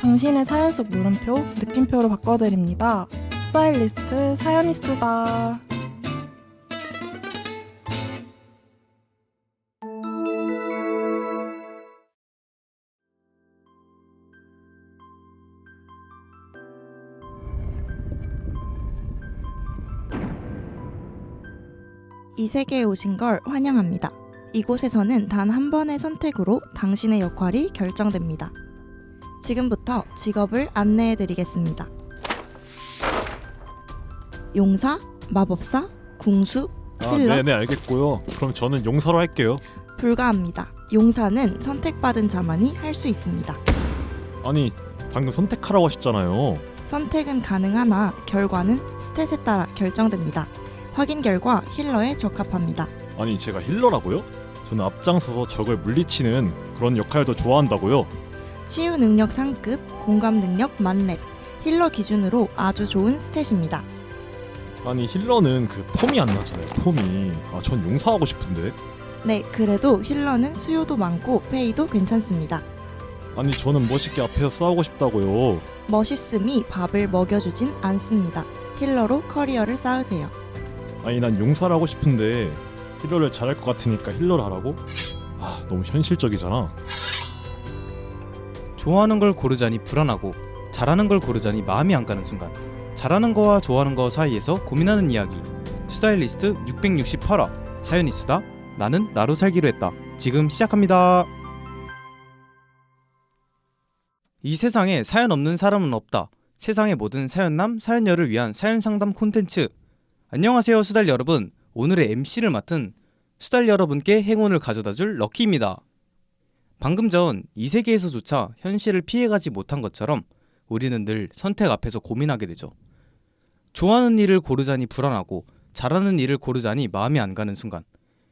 당신의 사연 속 물음표, 느낌표로 바꿔드립니다. 스타일리스트 사연이수다. 이 세계에 오신 걸 환영합니다. 이곳에서는 단 한 번의 선택으로 당신의 역할이 결정됩니다. 지금부터 직업을 안내해드리겠습니다. 용사, 마법사, 궁수, 힐러 네네 알겠고요. 그럼 저는 용사로 할게요. 불가합니다. 용사는 선택받은 자만이 할 수 있습니다. 아니 방금 선택하라고 하셨잖아요. 선택은 가능하나 결과는 스탯에 따라 결정됩니다. 확인 결과 힐러에 적합합니다. 아니 제가 힐러라고요? 저는 앞장서서 적을 물리치는 그런 역할도 좋아한다고요. 치유 능력 상급, 공감 능력 만렙, 힐러 기준으로 아주 좋은 스탯입니다. 아니 힐러는 그 폼이 안 나잖아요. 폼이. 전 용사하고 싶은데. 네, 그래도 힐러는 수요도 많고 페이도 괜찮습니다. 아니 저는 멋있게 앞에서 싸우고 싶다고요. 멋있음이 밥을 먹여주진 않습니다. 힐러로 커리어를 쌓으세요. 아니 난 용사를 하고 싶은데 힐러를 잘할 것 같으니까 힐러를 하라고? 너무 현실적이잖아. 좋아하는 걸 고르자니 불안하고 잘하는 걸 고르자니 마음이 안 가는 순간, 잘하는 거와 좋아하는 거 사이에서 고민하는 이야기. 스타일리스트 668화 사연이수다. 나는 나로 살기로 했다. 지금 시작합니다. 이 세상에 사연 없는 사람은 없다. 세상의 모든 사연남, 사연녀를 위한 사연 상담 콘텐츠. 안녕하세요 수달 여러분. 오늘의 MC를 맡은 수달 여러분께 행운을 가져다줄 럭키입니다. 방금 전 이 세계에서조차 현실을 피해가지 못한 것처럼 우리는 늘 선택 앞에서 고민하게 되죠. 좋아하는 일을 고르자니 불안하고 잘하는 일을 고르자니 마음이 안 가는 순간.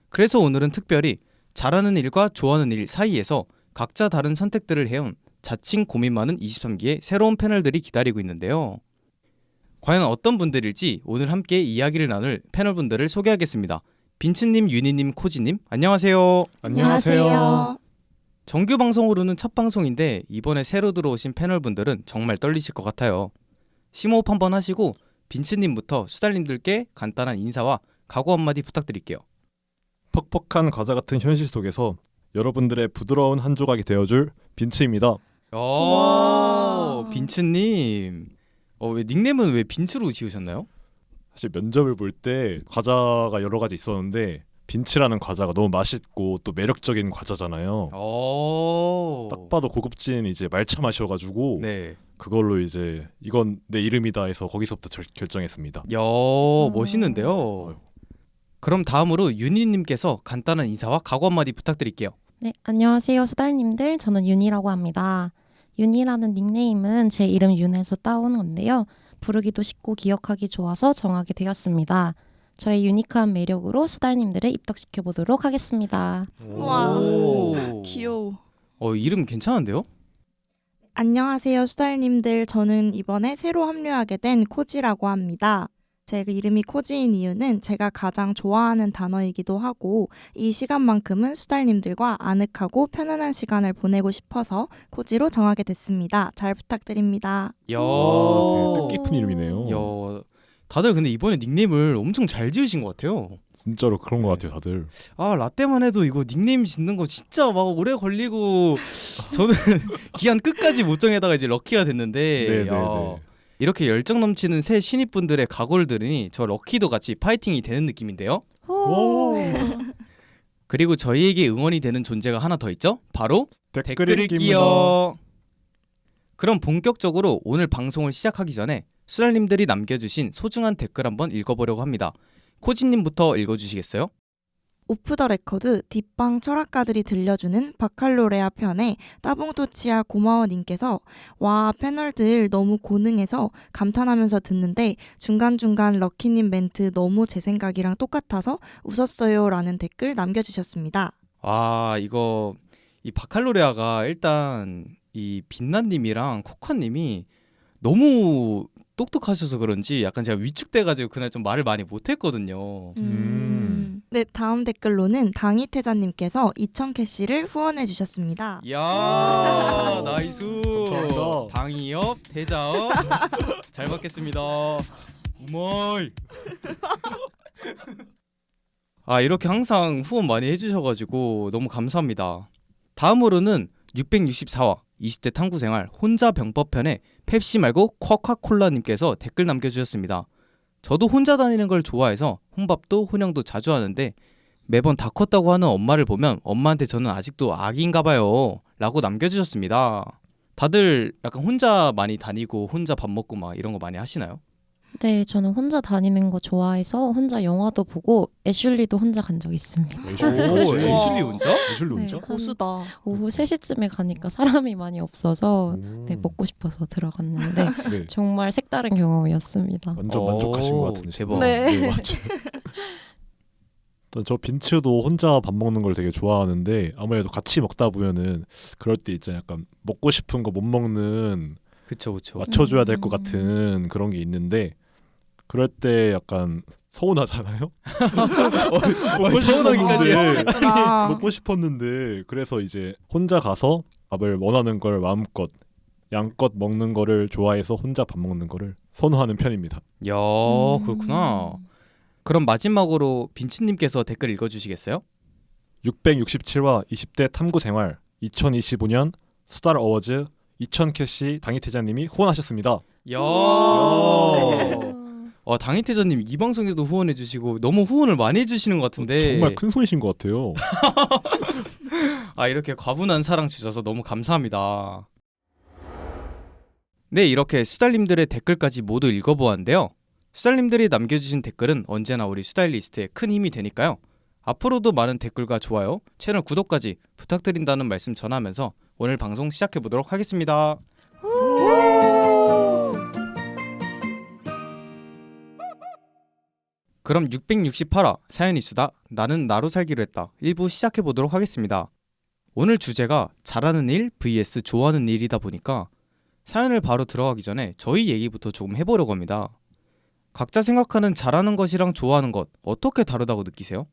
그래서 오늘은 특별히 잘하는 일과 좋아하는 일 사이에서 각자 다른 선택들을 해온 자칭 고민 많은 23기의 새로운 패널들이 기다리고 있는데요. 과연 어떤 분들일지 오늘 함께 이야기를 나눌 패널분들을 소개하겠습니다. 빈츠님, 유니님, 코지님 안녕하세요. 안녕하세요. 정규 방송으로는 첫 방송인데 이번에 새로 들어오신 패널분들은 정말 떨리실 것 같아요. 심호흡 한번 하시고 빈츠님부터 수달님들께 간단한 인사와 각오 한마디 부탁드릴게요. 퍽퍽한 과자 같은 현실 속에서 여러분들의 부드러운 한 조각이 되어줄 빈츠입니다. 우와. 빈츠님. 왜 닉네임은 왜 빈츠로 지으셨나요? 사실 면접을 볼 때 과자가 여러 가지 있었는데 빈츠라는 과자가 너무 맛있고 또 매력적인 과자잖아요. 딱 봐도 고급진 이제 말차 맛이어가지고 네. 그걸로 이제 이건 내 이름이다 해서 거기서부터 결정했습니다. 멋있는데요. 그럼 다음으로 윤희님께서 간단한 인사와 각오 한마디 부탁드릴게요. 네, 안녕하세요 수달님들. 저는 윤이라고 합니다. 윤이라는 닉네임은 제 이름 윤에서 따온 건데요. 부르기도 쉽고 기억하기 좋아서 정하게 되었습니다. 저의 유니크한 매력으로 수달님들을 입덕시켜보도록 하겠습니다. 와, 오. 귀여워. 이름 괜찮은데요? 안녕하세요 수달님들. 저는 이번에 새로 합류하게 된 코지라고 합니다. 제 이름이 코지인 이유는 제가 가장 좋아하는 단어이기도 하고 이 시간만큼은 수달님들과 아늑하고 편안한 시간을 보내고 싶어서 코지로 정하게 됐습니다. 잘 부탁드립니다. 야, 되게 뜻깊은 이름이네요. 야, 다들 근데 이번에 닉네임을 엄청 잘 지으신 것 같아요. 진짜로 그런 것 같아요 다들. 라떼만 해도 이거 닉네임 짓는 거 진짜 막 오래 걸리고 저는 기한 끝까지 못 정해다가 이제 럭키가 됐는데 네네네. 이렇게 열정 넘치는 새 신입분들의 각오를 들으니 저 럭키도 같이 파이팅이 되는 느낌인데요. 그리고 저희에게 응원이 되는 존재가 하나 더 있죠. 바로 댓글 읽기요. 그럼 본격적으로 오늘 방송을 시작하기 전에 수달님들이 남겨주신 소중한 댓글 한번 읽어보려고 합니다. 코지님부터 읽어주시겠어요? 오프 더 레코드 뒷방 철학가들이 들려주는 바칼로레아 편에 따봉토치아 고마워님께서 와 패널들 너무 고능해서 감탄하면서 듣는데 중간중간 럭키님 멘트 너무 제 생각이랑 똑같아서 웃었어요 라는 댓글 남겨주셨습니다. 이거 이 바칼로레아가 일단 이 빛나님이랑 코카님이 너무 똑똑하셔서 그런지 약간 제가 위축돼가지고 그날 좀 말을 많이 못했거든요. 네, 다음 댓글로는 당이태자님께서 2,000캐시를 후원해 주셨습니다. 이야 나이스. 감사합니다. 방이업 대자업 잘 받겠습니다. 우마이. 아 이렇게 항상 후원 많이 해주셔가지고 너무 감사합니다. 다음으로는 664화 20대 탐구생활 혼자 병법편에 펩시 말고 코카콜라님께서 댓글 남겨주셨습니다. 저도 혼자 다니는 걸 좋아해서 혼밥도 혼영도 자주 하는데 매번 다 컸다고 하는 엄마를 보면 엄마한테 저는 아직도 아기인가 봐요 라고 남겨주셨습니다. 다들 약간 혼자 많이 다니고 혼자 밥 먹고 막 이런 거 많이 하시나요? 네, 저는 혼자 다니는 거 좋아해서 혼자 영화도 보고 애슐리도 혼자 간 적 있습니다. 오, 애슐리 애슐리 혼자? 애슐리 네. 혼자? 고수다. 오후 3시쯤에 가니까 사람이 많이 없어서 오. 네, 먹고 싶어서 들어갔는데 네. 정말 색다른 경험이었습니다. 완전 만족하신 것 같은데. 대박. 네. 맞죠. 일단 저 빈츠도 혼자 밥 먹는 걸 되게 좋아하는데 아무래도 같이 먹다 보면은 그럴 때 있잖아요. 약간 먹고 싶은 거 못 먹는 그쵸 그쵸. 맞춰줘야 될 것 같은 그런 게 있는데 그럴 때 약간 서운하잖아요. 먹고 서운하기까지 싶었는데 서운했구나. 먹고 싶었는데 그래서 이제 혼자 가서 밥을 원하는 걸 마음껏 양껏 먹는 거를 좋아해서 혼자 밥 먹는 거를 선호하는 편입니다. 야 그렇구나. 그럼 마지막으로 빈치님께서 댓글 읽어주시겠어요? 667화 20대 탐구 생활 2025년 수달 어워즈 2000캐시 당이태자님이 후원하셨습니다. 야. 야. 당이태자님 이 방송에도 후원해주시고 너무 후원을 많이 해주시는 것 같은데 정말 큰 손이신 것 같아요. 아 이렇게 과분한 사랑 주셔서 너무 감사합니다. 네 이렇게 수달님들의 댓글까지 모두 읽어보았는데요. 수달님들이 남겨주신 댓글은 언제나 우리 수달리스트에 큰 힘이 되니까요. 앞으로도 많은 댓글과 좋아요, 채널 구독까지 부탁드린다는 말씀 전하면서 오늘 방송 시작해보도록 하겠습니다. 그럼 668화 사연이 수다 나는 나로 살기로 했다 1부 시작해보도록 하겠습니다. 오늘 주제가 잘하는 일 vs 좋아하는 일이다 보니까 사연을 바로 들어가기 전에 저희 얘기부터 조금 해보려고 합니다. 각자 생각하는 잘하는 것이랑 좋아하는 것 어떻게 다르다고 느끼세요?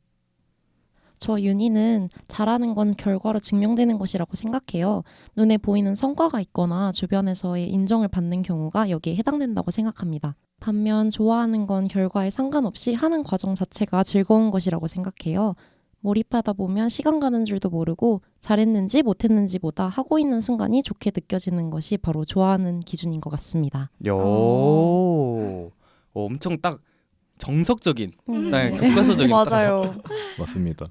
저 윤희는 잘하는 건 결과로 증명되는 것이라고 생각해요. 눈에 보이는 성과가 있거나 주변에서의 인정을 받는 경우가 여기에 해당된다고 생각합니다. 반면 좋아하는 건 결과에 상관없이 하는 과정 자체가 즐거운 것이라고 생각해요. 몰입하다 보면 시간 가는 줄도 모르고 잘했는지 못했는지보다 하고 있는 순간이 좋게 느껴지는 것이 바로 좋아하는 기준인 것 같습니다. 엄청 딱 정석적인 네. 교과서적인 맞아요. 맞습니다.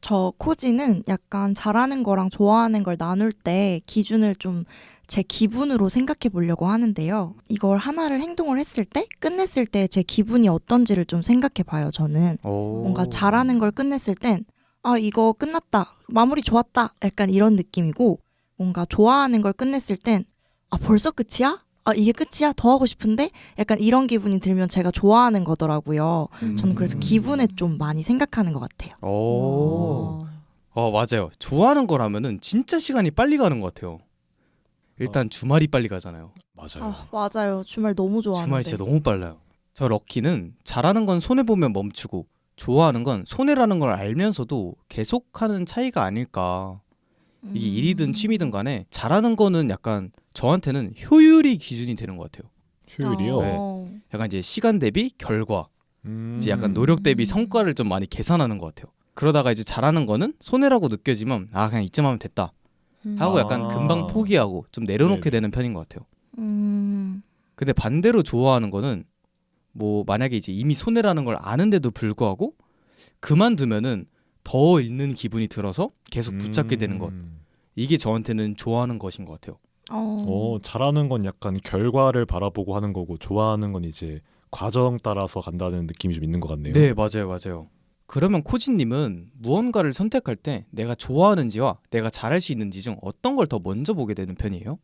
저 코지는 약간 잘하는 거랑 좋아하는 걸 나눌 때 기준을 좀 제 기분으로 생각해 보려고 하는데요. 이걸 하나를 행동을 했을 때, 끝냈을 때 제 기분이 어떤지를 좀 생각해 봐요, 저는. 뭔가 잘하는 걸 끝냈을 땐, 아, 이거 끝났다. 마무리 좋았다. 약간 이런 느낌이고, 뭔가 좋아하는 걸 끝냈을 땐, 아, 벌써 끝이야? 아, 이게 끝이야? 더 하고 싶은데? 약간 이런 기분이 들면 제가 좋아하는 거더라고요. 저는 그래서 기분에 좀 많이 생각하는 것 같아요. 맞아요. 좋아하는 거라면은 진짜 시간이 빨리 가는 것 같아요. 일단 주말이 빨리 가잖아요. 맞아요. 맞아요. 주말 너무 좋아하는데. 주말 진짜 너무 빨라요. 저 럭키는 잘하는 건 손해보면 멈추고 좋아하는 건 손해라는 걸 알면서도 계속하는 차이가 아닐까. 이게 일이든 취미든 간에 잘하는 거는 약간 저한테는 효율이 기준이 되는 것 같아요. 효율이요? 네. 약간 이제 시간 대비 결과, 이제 약간 음. 노력 대비 성과를 좀 많이 계산하는 것 같아요. 그러다가 이제 잘하는 거는 손해라고 느껴지면 아 그냥 이쯤 하면 됐다 하고 약간 금방 포기하고 좀 내려놓게 네네. 되는 편인 것 같아요. 음. 근데 반대로 좋아하는 거는 뭐 만약에 이제 이미 손해라는 걸 아는데도 불구하고 그만두면은 더 잃는 기분이 들어서 계속 붙잡게 되는 것. 이게 저한테는 좋아하는 것인 것 같아요. 잘하는 건 약간 결과를 바라보고 하는 거고 좋아하는 건 이제 과정 따라서 간다는 느낌이 좀 있는 것 같네요. 네, 맞아요. 그러면 코지님은 무언가를 선택할 때 내가 좋아하는지와 내가 잘할 수 있는지 중 어떤 걸 더 먼저 보게 되는 편이에요?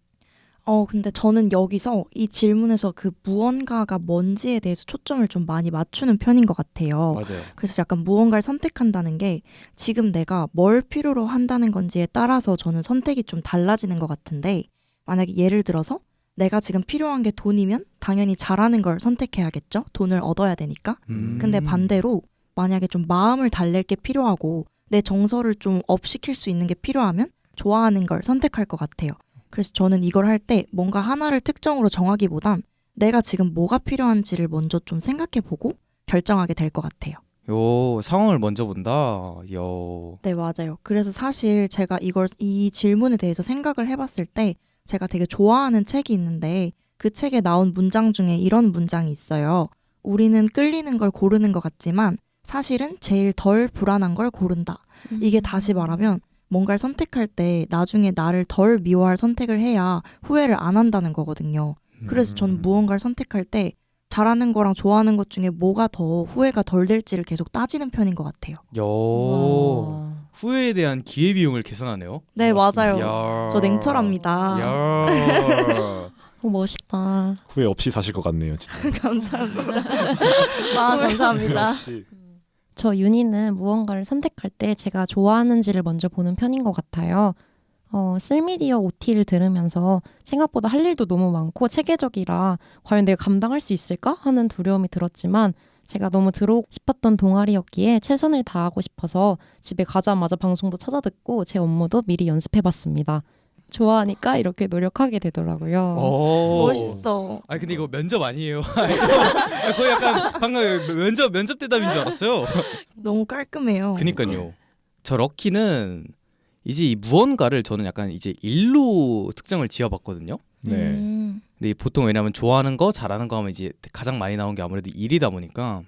근데 저는 여기서 이 질문에서 그 무언가가 뭔지에 대해서 초점을 좀 많이 맞추는 편인 것 같아요. 맞아요. 그래서 약간 무언가를 선택한다는 게 지금 내가 뭘 필요로 한다는 건지에 따라서 저는 선택이 좀 달라지는 것 같은데 만약에 예를 들어서 내가 지금 필요한 게 돈이면 당연히 잘하는 걸 선택해야겠죠? 돈을 얻어야 되니까. 근데 반대로 만약에 좀 마음을 달랠 게 필요하고 내 정서를 좀 업시킬 수 있는 게 필요하면 좋아하는 걸 선택할 것 같아요. 그래서 저는 이걸 할 때 뭔가 하나를 특정으로 정하기보단 내가 지금 뭐가 필요한지를 먼저 좀 생각해보고 결정하게 될 것 같아요. 요 상황을 먼저 본다. 요. 네, 맞아요. 그래서 사실 제가 이 질문에 대해서 생각을 해봤을 때 제가 되게 좋아하는 책이 있는데 그 책에 나온 문장 중에 이런 문장이 있어요. 우리는 끌리는 걸 고르는 것 같지만 사실은 제일 덜 불안한 걸 고른다. 이게 다시 말하면 뭔가를 선택할 때 나중에 나를 덜 미워할 선택을 해야 후회를 안 한다는 거거든요. 그래서 전 무언가를 선택할 때 잘하는 거랑 좋아하는 것 중에 뭐가 더 후회가 덜 될지를 계속 따지는 편인 것 같아요. 요. 와. 후회에 대한 기회비용을 계산하네요. 네, 맞아요. 야. 저 냉철합니다. 야. 멋있다. 후회 없이 사실 것 같네요, 진짜. 감사합니다. 아, 감사합니다. 역시. 저 윤희는 무언가를 선택할 때 제가 좋아하는지를 먼저 보는 편인 것 같아요. 쓸미디어 OT를 들으면서 생각보다 할 일도 너무 많고 체계적이라 과연 내가 감당할 수 있을까 하는 두려움이 들었지만 제가 너무 들어오고 싶었던 동아리였기에 최선을 다하고 싶어서 집에 가자마자 방송도 찾아듣고 제 업무도 미리 연습해봤습니다. 좋아하니까 이렇게 노력하게 되더라고요. 오. 멋있어. 아 근데 이거 면접 아니에요. 거의 약간 방금 면접 대답인 줄 알았어요. 너무 깔끔해요. 그니까요. 저 럭키는 이제 이 무언가를 저는 약간 이제 일로 특정을 지어봤거든요. 네. 근데 보통 왜냐면 좋아하는 거 잘하는 거 하면 이제 가장 많이 나온 게 아무래도 일이다 보니까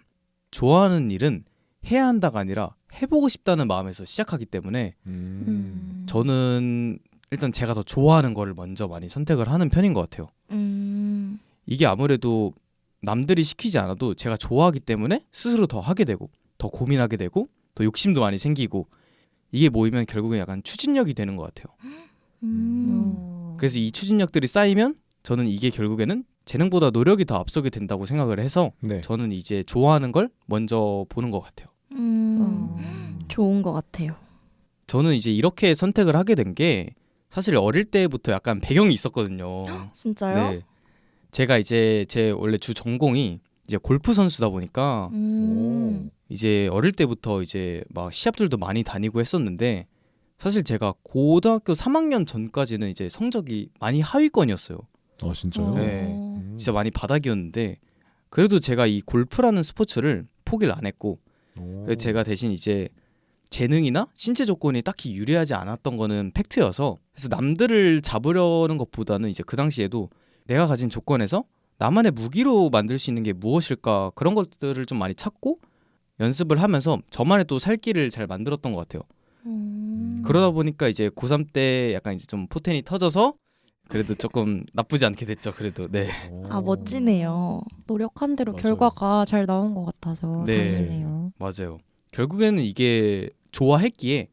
좋아하는 일은 해야 한다가 아니라 해보고 싶다는 마음에서 시작하기 때문에 저는 일단 제가 더 좋아하는 거를 먼저 많이 선택을 하는 편인 것 같아요. 이게 아무래도 남들이 시키지 않아도 제가 좋아하기 때문에 스스로 더 하게 되고 더 고민하게 되고 더 욕심도 많이 생기고 이게 모이면 결국에 약간 추진력이 되는 것 같아요. 그래서 이 추진력들이 쌓이면 저는 이게 결국에는 재능보다 노력이 더 앞서게 된다고 생각을 해서 네. 저는 이제 좋아하는 걸 먼저 보는 것 같아요. 좋은 것 같아요. 저는 이제 이렇게 선택을 하게 된 게 사실 어릴 때부터 약간 배경이 있었거든요. 진짜요? 네. 제가 이제 제 원래 주 전공이 이제 골프 선수다 보니까 이제 어릴 때부터 이제 막 시합들도 많이 다니고 했었는데 사실 제가 고등학교 3학년 전까지는 이제 성적이 많이 하위권이었어요. 진짜요? 네. 진짜 많이 바닥이었는데 그래도 제가 이 골프라는 스포츠를 포기를 안 했고 그래서 제가 대신 이제 재능이나 신체 조건이 딱히 유리하지 않았던 거는 팩트여서 그래서 남들을 잡으려는 것보다는 이제 그 당시에도 내가 가진 조건에서 나만의 무기로 만들 수 있는 게 무엇일까 그런 것들을 좀 많이 찾고 연습을 하면서 저만의 또 살 길을 잘 만들었던 것 같아요. 그러다 보니까 이제 고3 때 약간 이제 좀 포텐이 터져서 그래도 조금 나쁘지 않게 됐죠. 그래도 네. 아, 멋지네요. 노력한 대로 맞아요. 결과가 잘 나온 것 같아서 네. 다행이네요. 맞아요. 결국에는 이게 좋아했기에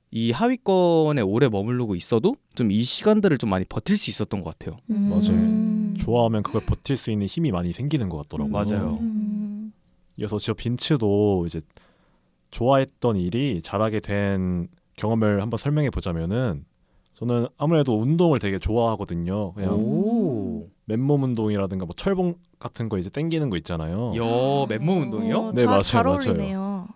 이 하위권에 오래 머무르고 있어도 좀 이 시간들을 좀 많이 버틸 수 있었던 것 같아요. 맞아요. 좋아하면 그걸 버틸 수 있는 힘이 많이 생기는 것 같더라고요. 맞아요. 이어서 저 빈츠도 이제 좋아했던 일이 잘하게 된 경험을 한번 설명해 보자면은 저는 아무래도 운동을 되게 좋아하거든요. 그냥 오. 맨몸 운동이라든가 뭐 철봉 같은 거 이제 땡기는 거 있잖아요. 맨몸 운동이요? 네, 맞아요, 잘 맞아요. 어울리네요.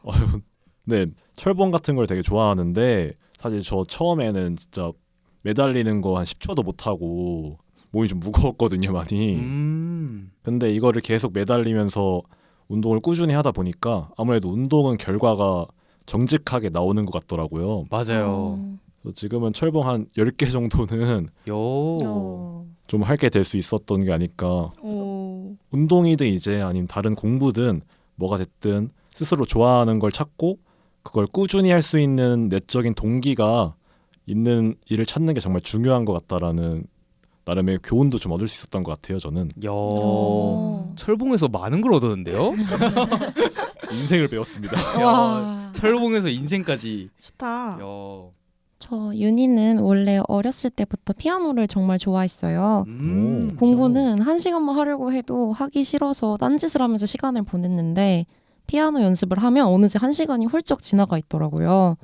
네, 철봉 같은 걸 되게 좋아하는데 사실 저 처음에는 진짜 매달리는 거 한 10초도 못 하고 몸이 좀 무거웠거든요, 많이. 근데 이거를 계속 매달리면서 운동을 꾸준히 하다 보니까 아무래도 운동은 결과가 정직하게 나오는 것 같더라고요. 맞아요. 그래서 지금은 철봉 한 10개 정도는 좀 할게 될 수 있었던 게 아닐까. 운동이든 이제 아니면 다른 공부든 뭐가 됐든 스스로 좋아하는 걸 찾고 그걸 꾸준히 할 수 있는 내적인 동기가 있는 일을 찾는 게 정말 중요한 것 같다라는 나름의 교훈도 좀 얻을 수 있었던 것 같아요. 저는 철봉에서 많은 걸 얻었는데요? 인생을 배웠습니다. 와. 철봉에서 인생까지. 좋다. 저 윤희는 원래 어렸을 때부터 피아노를 정말 좋아했어요. 공부는 1시간만 하려고 해도 하기 싫어서 딴짓을 하면서 시간을 보냈는데 피아노 연습을 하면 어느새 1시간이 훌쩍 지나가 있더라고요.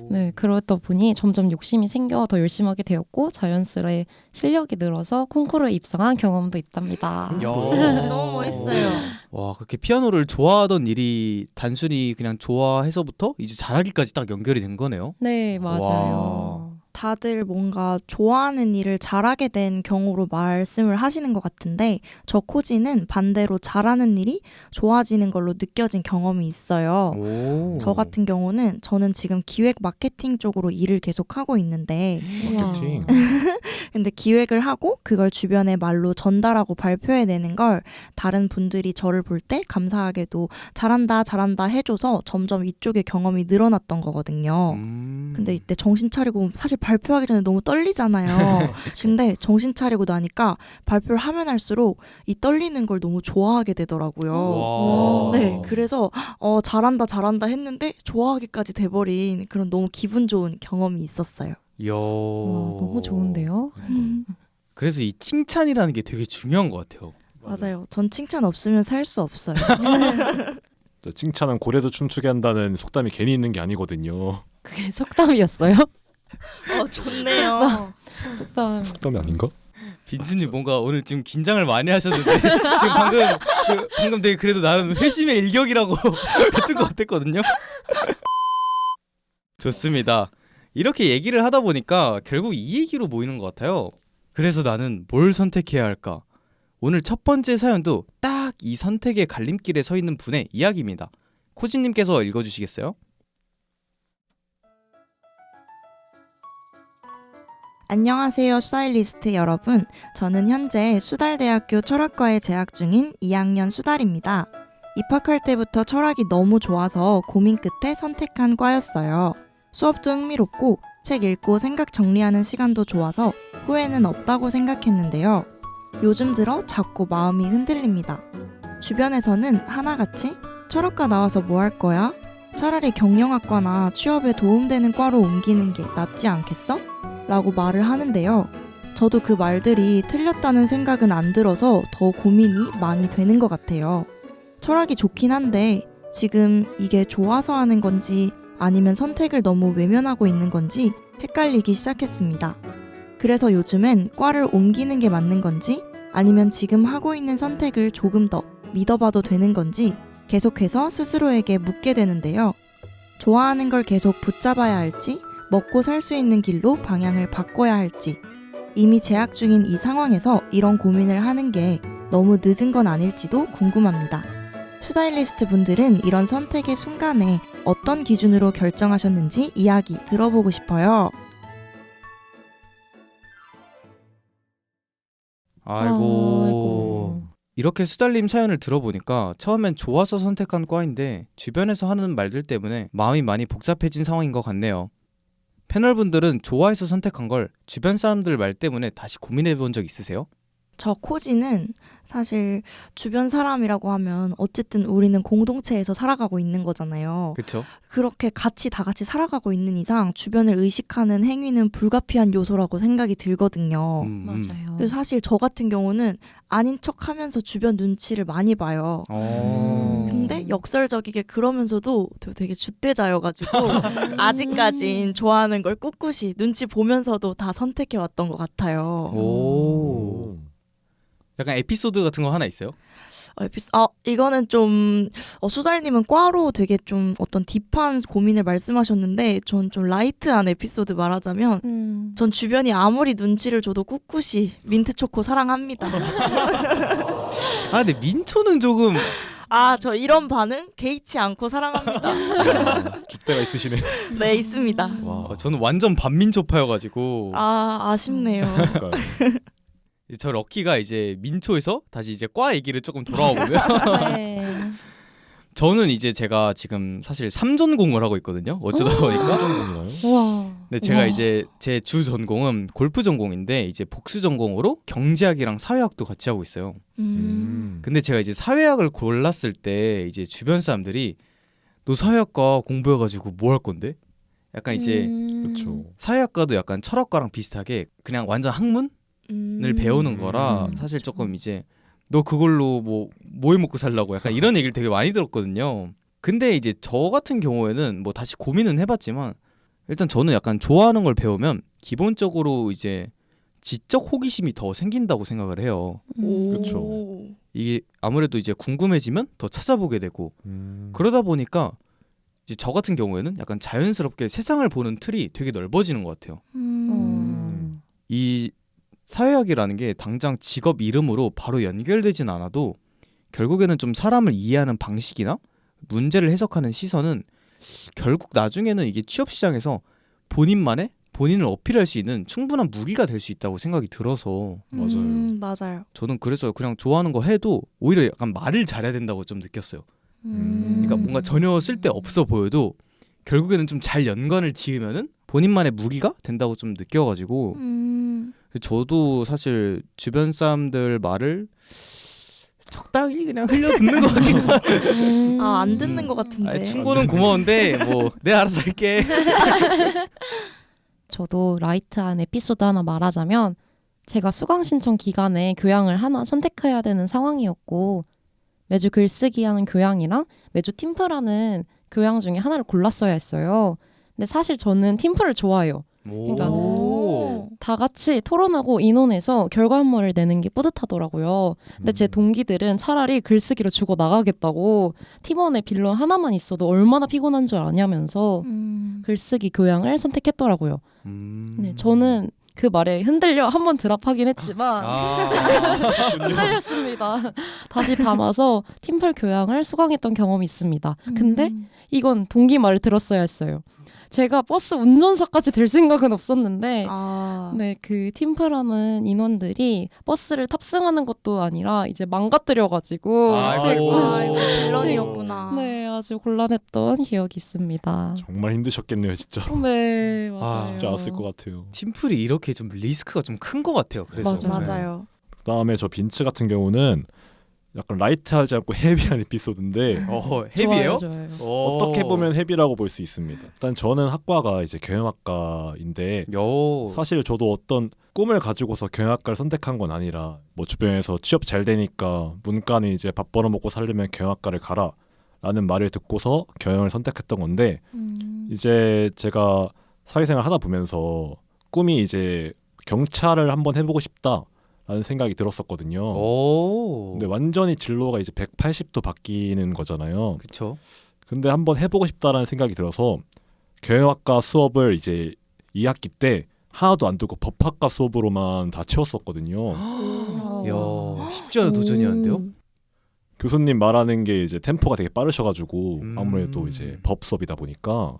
네, 그러다 보니 점점 욕심이 생겨 더 열심히 하게 되었고 자연스레 실력이 늘어서 콩쿠르에 입상한 경험도 있답니다. 너무 멋있어요. 와, 그렇게 피아노를 좋아하던 일이 단순히 그냥 좋아해서부터 이제 잘하기까지 딱 연결이 된 거네요. 네, 맞아요. 다들 뭔가 좋아하는 일을 잘하게 된 경우로 말씀을 하시는 것 같은데 저 코지는 반대로 잘하는 일이 좋아지는 걸로 느껴진 경험이 있어요. 오. 저 같은 경우는 저는 지금 기획 마케팅 쪽으로 일을 계속 하고 있는데 마케팅. 근데 기획을 하고 그걸 주변에 말로 전달하고 발표해내는 걸 다른 분들이 저를 볼 때 감사하게도 잘한다 잘한다 해줘서 점점 이쪽의 경험이 늘어났던 거거든요. 근데 이때 정신 차리고 사실 발표하기 전에 너무 떨리잖아요. 근데 정신 차리고 나니까 발표를 하면 할수록 이 떨리는 걸 너무 좋아하게 되더라고요. 와. 네, 그래서 잘한다 잘한다 했는데 좋아하기까지 돼버린 그런 너무 기분 좋은 경험이 있었어요. 이야. 와, 너무 좋은데요? 그래서 이 칭찬이라는 게 되게 중요한 것 같아요. 맞아요. 전 칭찬 없으면 살 수 없어요. 칭찬은 고래도 춤추게 한다는 속담이 괜히 있는 게 아니거든요. 그게 속담이었어요? 좋네요. 속담. 속담이 아닌가? 빈츠님 뭔가 오늘 지금 긴장을 많이 하셨는데 지금 방금 되게 그래도 나름 회심의 일격이라고 했던 것 같았거든요. 좋습니다. 이렇게 얘기를 하다 보니까 결국 이 얘기로 모이는 것 같아요. 그래서 나는 뭘 선택해야 할까? 오늘 첫 번째 사연도 딱 이 선택의 갈림길에 서 있는 분의 이야기입니다. 코지님께서 읽어주시겠어요? 안녕하세요, 스타일리스트 여러분. 저는 현재 수달대학교 철학과에 재학 중인 2학년 수달입니다. 입학할 때부터 철학이 너무 좋아서 고민 끝에 선택한 과였어요. 수업도 흥미롭고 책 읽고 생각 정리하는 시간도 좋아서 후회는 없다고 생각했는데요. 요즘 들어 자꾸 마음이 흔들립니다. 주변에서는 하나같이 철학과 나와서 뭐 할 거야? 차라리 경영학과나 취업에 도움되는 과로 옮기는 게 낫지 않겠어? 라고 말을 하는데요. 저도 그 말들이 틀렸다는 생각은 안 들어서 더 고민이 많이 되는 것 같아요. 철학이 좋긴 한데 지금 이게 좋아서 하는 건지 아니면 선택을 너무 외면하고 있는 건지 헷갈리기 시작했습니다. 그래서 요즘엔 과를 옮기는 게 맞는 건지 아니면 지금 하고 있는 선택을 조금 더 믿어봐도 되는 건지 계속해서 스스로에게 묻게 되는데요. 좋아하는 걸 계속 붙잡아야 할지 먹고 살 수 있는 길로 방향을 바꿔야 할지 이미 재학 중인 이 상황에서 이런 고민을 하는 게 너무 늦은 건 아닐지도 궁금합니다. 스타일리스트 분들은 이런 선택의 순간에 어떤 기준으로 결정하셨는지 이야기 들어보고 싶어요. 아이고. 이렇게 수달님 사연을 들어보니까 처음엔 좋아서 선택한 과인데 주변에서 하는 말들 때문에 마음이 많이 복잡해진 상황인 것 같네요. 패널분들은 좋아해서 선택한 걸 주변 사람들 말 때문에 다시 고민해 본 적 있으세요? 저 코지는 사실 주변 사람이라고 하면 어쨌든 우리는 공동체에서 살아가고 있는 거잖아요. 그렇죠? 그렇게 다 같이 살아가고 있는 이상 주변을 의식하는 행위는 불가피한 요소라고 생각이 들거든요. 맞아요. 그래서 사실 저 같은 경우는 아닌 척하면서 주변 눈치를 많이 봐요. 근데 역설적이게 그러면서도 되게 줏대자여가지고 아직까진 좋아하는 걸 꿋꿋이 눈치 보면서도 다 선택해왔던 것 같아요. 오. 약간 에피소드 같은 거 하나 있어요? 이거는 좀 수달님은 과로 되게 좀 어떤 딥한 고민을 말씀하셨는데 전 좀 라이트한 에피소드 말하자면 전 주변이 아무리 눈치를 줘도 꿋꿋이 민트초코 사랑합니다. 근데 민초는 조금 저 이런 반응 개의치 않고 사랑합니다. 줏대가 있으시네. 네, 있습니다. 와, 저는 완전 반민초파여가지고 아쉽네요. 그러니까요. 저 럭키가 이제 민초에서 다시 이제 과 얘기를 조금 돌아와 보면 네. 저는 이제 제가 지금 사실 3전공을 하고 있거든요. 어쩌다 보니까. 전공이나요? 우와. 근데 제가 우와. 이제 제 주 전공은 골프 전공인데 이제 복수 전공으로 경제학이랑 사회학도 같이 하고 있어요. 근데 제가 이제 사회학을 골랐을 때 이제 주변 사람들이 너 사회학과 공부해가지고 뭐 할 건데? 약간 이제 그렇죠. 사회학과도 약간 철학과랑 비슷하게 그냥 완전 학문을 배우는 거라 사실 조금 이제 너 그걸로 뭐 해 먹고 살라고 약간 이런 얘기를 되게 많이 들었거든요. 근데 이제 저 같은 경우에는 뭐 다시 고민은 해봤지만 일단 저는 약간 좋아하는 걸 배우면 기본적으로 이제 지적 호기심이 더 생긴다고 생각을 해요. 그쵸. 이게 아무래도 이제 궁금해지면 더 찾아보게 되고 그러다 보니까 이제 저 같은 경우에는 약간 자연스럽게 세상을 보는 틀이 되게 넓어지는 것 같아요. 이 사회학이라는 게 당장 직업 이름으로 바로 연결되진 않아도 결국에는 좀 사람을 이해하는 방식이나 문제를 해석하는 시선은 결국 나중에는 이게 취업 시장에서 본인을 어필할 수 있는 충분한 무기가 될 수 있다고 생각이 들어서 맞아요. 저는 그래서 그냥 좋아하는 거 해도 오히려 약간 말을 잘해야 된다고 좀 느꼈어요. 그러니까 뭔가 전혀 쓸데 없어 보여도 결국에는 좀 잘 연관을 지으면은 본인만의 무기가 된다고 좀 느껴가지고 저도 사실 주변 사람들 말을 적당히 그냥 흘려 듣는 것 같긴 한데 안 듣는 것 같은데. 충고는 고마운데 뭐 내가 알아서 할게. 저도 라이트한 에피소드 하나 말하자면 제가 수강 신청 기간에 교양을 하나 선택해야 되는 상황이었고 매주 글쓰기 하는 교양이랑 매주 팀플하는 교양 중에 하나를 골랐어야 했어요. 근데 사실 저는 팀플을 좋아해요. 그러니까 다 같이 토론하고 인원해서 결과물을 내는 게 뿌듯하더라고요. 근데 제 동기들은 차라리 글쓰기로 죽어 나가겠다고 팀원의 빌런 하나만 있어도 얼마나 피곤한 줄 아냐면서 글쓰기 교양을 선택했더라고요. 네, 저는 그 말에 흔들려 한번 드랍하긴 했지만 흔들렸습니다. 다시 담아서 팀플 교양을 수강했던 경험이 있습니다. 근데 이건 동기 말을 들었어야 했어요. 제가 버스 운전사까지 될 생각은 없었는데 네, 그 팀플하는 인원들이 버스를 탑승하는 것도 아니라 이제 망가뜨려가지고 아이고 빌런이었구나. 네, 아주 곤란했던 기억이 있습니다. 정말 힘드셨겠네요, 진짜. 네, 맞아요. 쉽지 않았을 것 같아요. 팀플이 이렇게 좀 리스크가 좀 큰 것 같아요. 그래서 맞아요. 그다음에 저 빈츠 같은 경우는 약간 라이트하지 않고 헤비한 에피소드인데 헤비예요? 좋아요. 어떻게 보면 헤비라고 볼 수 있습니다. 일단 저는 학과가 이제 경영학과인데 사실 저도 어떤 꿈을 가지고서 경영학과를 선택한 건 아니라 뭐 주변에서 취업 잘 되니까 문과는 이제 밥 벌어먹고 살려면 경영학과를 가라 라는 말을 듣고서 경영을 선택했던 건데 이제 제가 사회생활 하다 보면서 꿈이 이제 경찰을 한번 해보고 싶다 라는 생각이 들었었거든요. 근데 완전히 진로가 이제 180도 바뀌는 거잖아요. 그렇죠. 근데 한번 해보고 싶다라는 생각이 들어서 경영학과 수업을 이제 2학기 때 하나도 안 듣고 법학과 수업으로만 다 채웠었거든요. 야, 쉽지 않은 도전이었는데요. 교수님 말하는 게 이제 템포가 되게 빠르셔가지고 아무래도 이제 법 수업이다 보니까